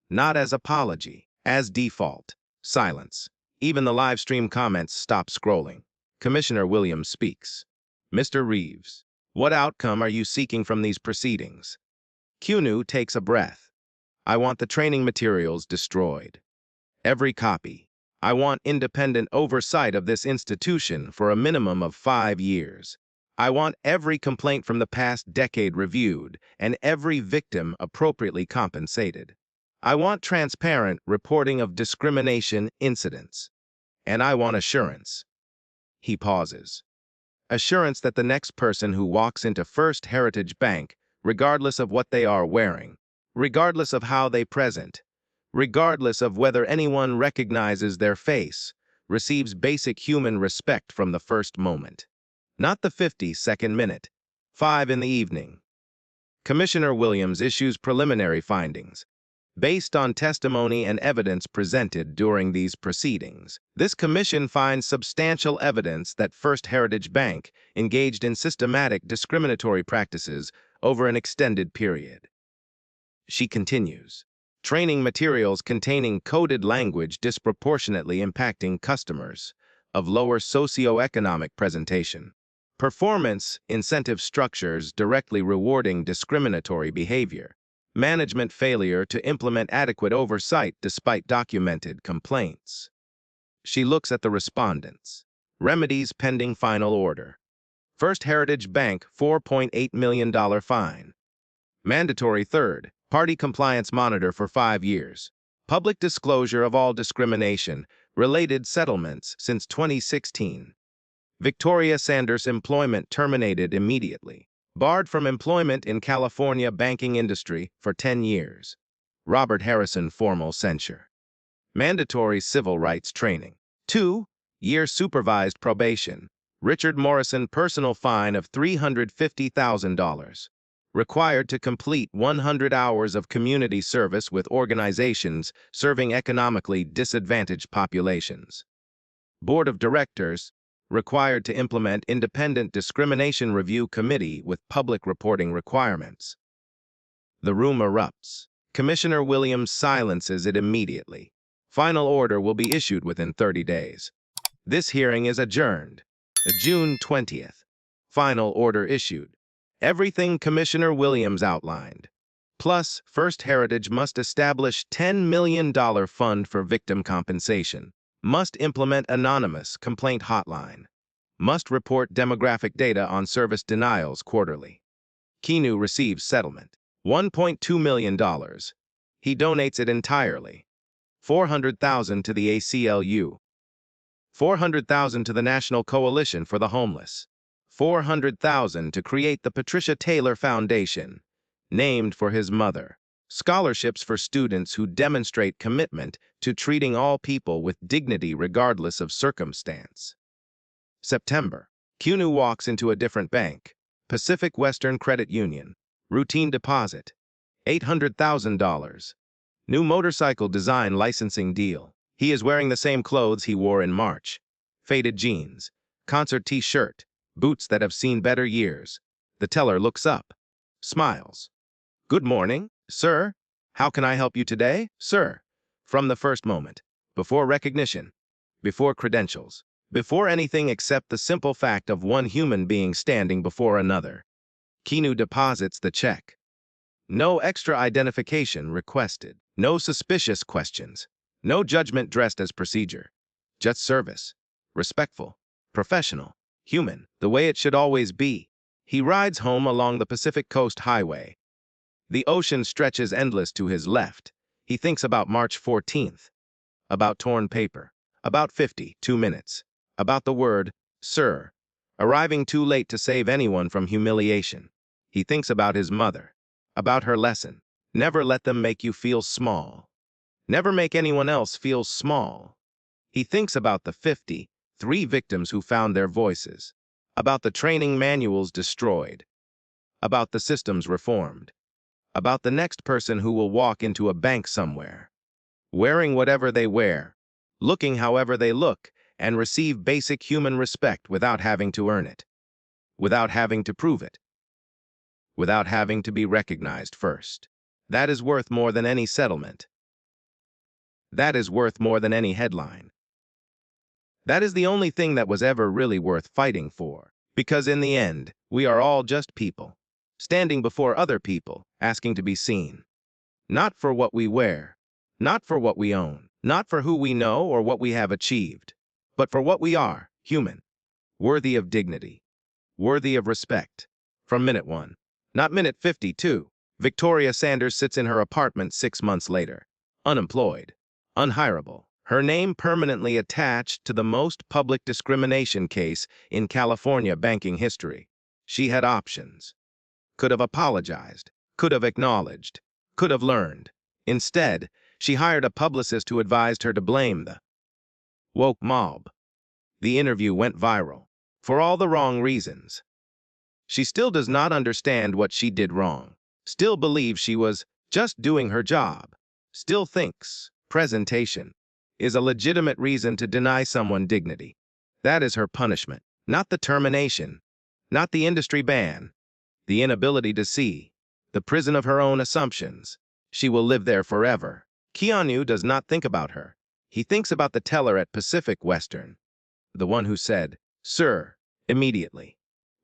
S1: Not as apology, as default. Silence. Even the live stream comments stop scrolling. Commissioner Williams speaks. Mr. Reeves, what outcome are you seeking from these proceedings? Keanu takes a breath. I want the training materials destroyed. Every copy. I want independent oversight of this institution for a minimum of 5 years. I want every complaint from the past decade reviewed and every victim appropriately compensated. I want transparent reporting of discrimination incidents. And I want assurance. He pauses. Assurance that the next person who walks into First Heritage Bank, regardless of what they are wearing, regardless of how they present, regardless of whether anyone recognizes their face, receives basic human respect from the first moment. Not the 52nd minute. 5 in the evening. Commissioner Williams issues preliminary findings. Based on testimony and evidence presented during these proceedings, this commission finds substantial evidence that First Heritage Bank engaged in systematic discriminatory practices over an extended period. She continues. Training materials containing coded language disproportionately impacting customers of lower socioeconomic presentation. Performance incentive structures directly rewarding discriminatory behavior. Management failure to implement adequate oversight despite documented complaints. She looks at the respondents. Remedies pending final order. First Heritage Bank $4.8 million fine. Mandatory third-party compliance monitor for 5 years. Public disclosure of all discrimination Related settlements since 2016. Victoria Sanders' employment terminated immediately. Barred from employment in California banking industry for 10 years. Robert Harrison formal censure. Mandatory civil rights training. 2-year supervised probation. Richard Morrison personal fine of $350,000. Required to complete 100 hours of community service with organizations serving economically disadvantaged populations. Board of Directors, required to implement independent discrimination review committee with public reporting requirements. The room erupts. Commissioner Williams silences it immediately. Final order will be issued within 30 days. This hearing is adjourned. June 20th. Final order issued. Everything Commissioner Williams outlined. Plus, First Heritage must establish $10 million fund for victim compensation. Must implement anonymous complaint hotline. Must report demographic data on service denials quarterly. Keanu receives settlement. $1.2 million. He donates it entirely. $400,000 to the ACLU. $400,000 to the National Coalition for the Homeless. $400,000 to create the Patricia Taylor Foundation, named for his mother. Scholarships for students who demonstrate commitment to treating all people with dignity regardless of circumstance. September. Keanu walks into a different bank. Pacific Western Credit Union. Routine deposit. $800,000. New motorcycle design licensing deal. He is wearing the same clothes he wore in March. Faded jeans. Concert t-shirt. Boots that have seen better years. The teller looks up. Smiles. Good morning, sir. How can I help you today, sir? From the first moment. Before recognition. Before credentials. Before anything except the simple fact of one human being standing before another. Keanu deposits the check. No extra identification requested. No suspicious questions. No judgment dressed as procedure. Just service. Respectful. Professional. Human. The way it should always be. He rides home along the Pacific Coast Highway. The ocean stretches endless to his left. He thinks about March 14th. About torn paper. About 52 minutes. About the word, sir. Arriving too late to save anyone from humiliation. He thinks about his mother. About her lesson. Never let them make you feel small. Never make anyone else feel small. He thinks about the 53 victims who found their voices. About the training manuals destroyed. About the systems reformed. About the next person who will walk into a bank somewhere, wearing whatever they wear, looking however they look, and receive basic human respect without having to earn it, without having to prove it, without having to be recognized first. That is worth more than any settlement. That is worth more than any headline. That is the only thing that was ever really worth fighting for, because in the end, we are all just people, standing before other people, asking to be seen. Not for what we wear, not for what we own, not for who we know or what we have achieved, but for what we are, human, worthy of dignity, worthy of respect. From minute 1, not minute 52, Victoria Sanders sits in her apartment 6 months later, unemployed, unhireable, her name permanently attached to the most public discrimination case in California banking history. She had options. Could have apologized, could have acknowledged, could have learned. Instead, she hired a publicist who advised her to blame the woke mob. The interview went viral, for all the wrong reasons. She still does not understand what she did wrong, still believes she was just doing her job, still thinks presentation is a legitimate reason to deny someone dignity. That is her punishment, not the termination, not the industry ban, the inability to see, the prison of her own assumptions. She will live there forever. Keanu does not think about her. He thinks about the teller at Pacific Western, the one who said, sir, immediately,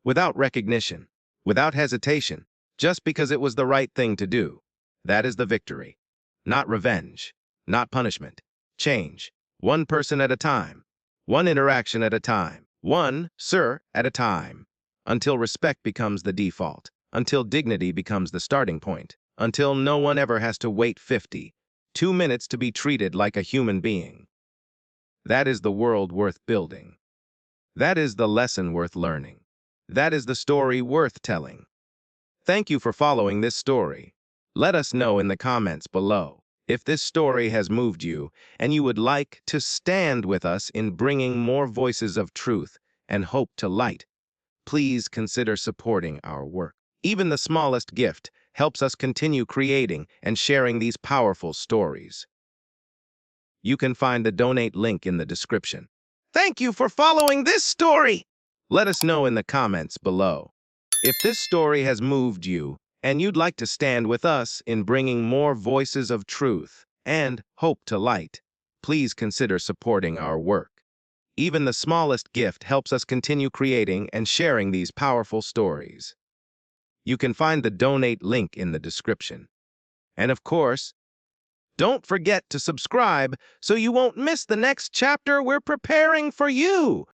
S1: without recognition, without hesitation, just because it was the right thing to do. That is the victory. Not revenge, not punishment. Change, one person at a time, one interaction at a time, one, sir, at a time, until respect becomes the default, until dignity becomes the starting point, until no one ever has to wait 52 minutes to be treated like a human being. That is the world worth building. That is the lesson worth learning. That is the story worth telling. Thank you for following this story. Let us know in the comments below if this story has moved you and you would like to stand with us in bringing more voices of truth and hope to light. Please consider supporting our work. Even the smallest gift helps us continue creating and sharing these powerful stories. You can find the donate link in the description. Thank you for following this story! Let us know in the comments below if this story has moved you and you'd like to stand with us in bringing more voices of truth and hope to light. Please consider supporting our work. Even the smallest gift helps us continue creating and sharing these powerful stories. You can find the donate link in the description. And of course, don't forget to subscribe so you won't miss the next chapter we're preparing for you.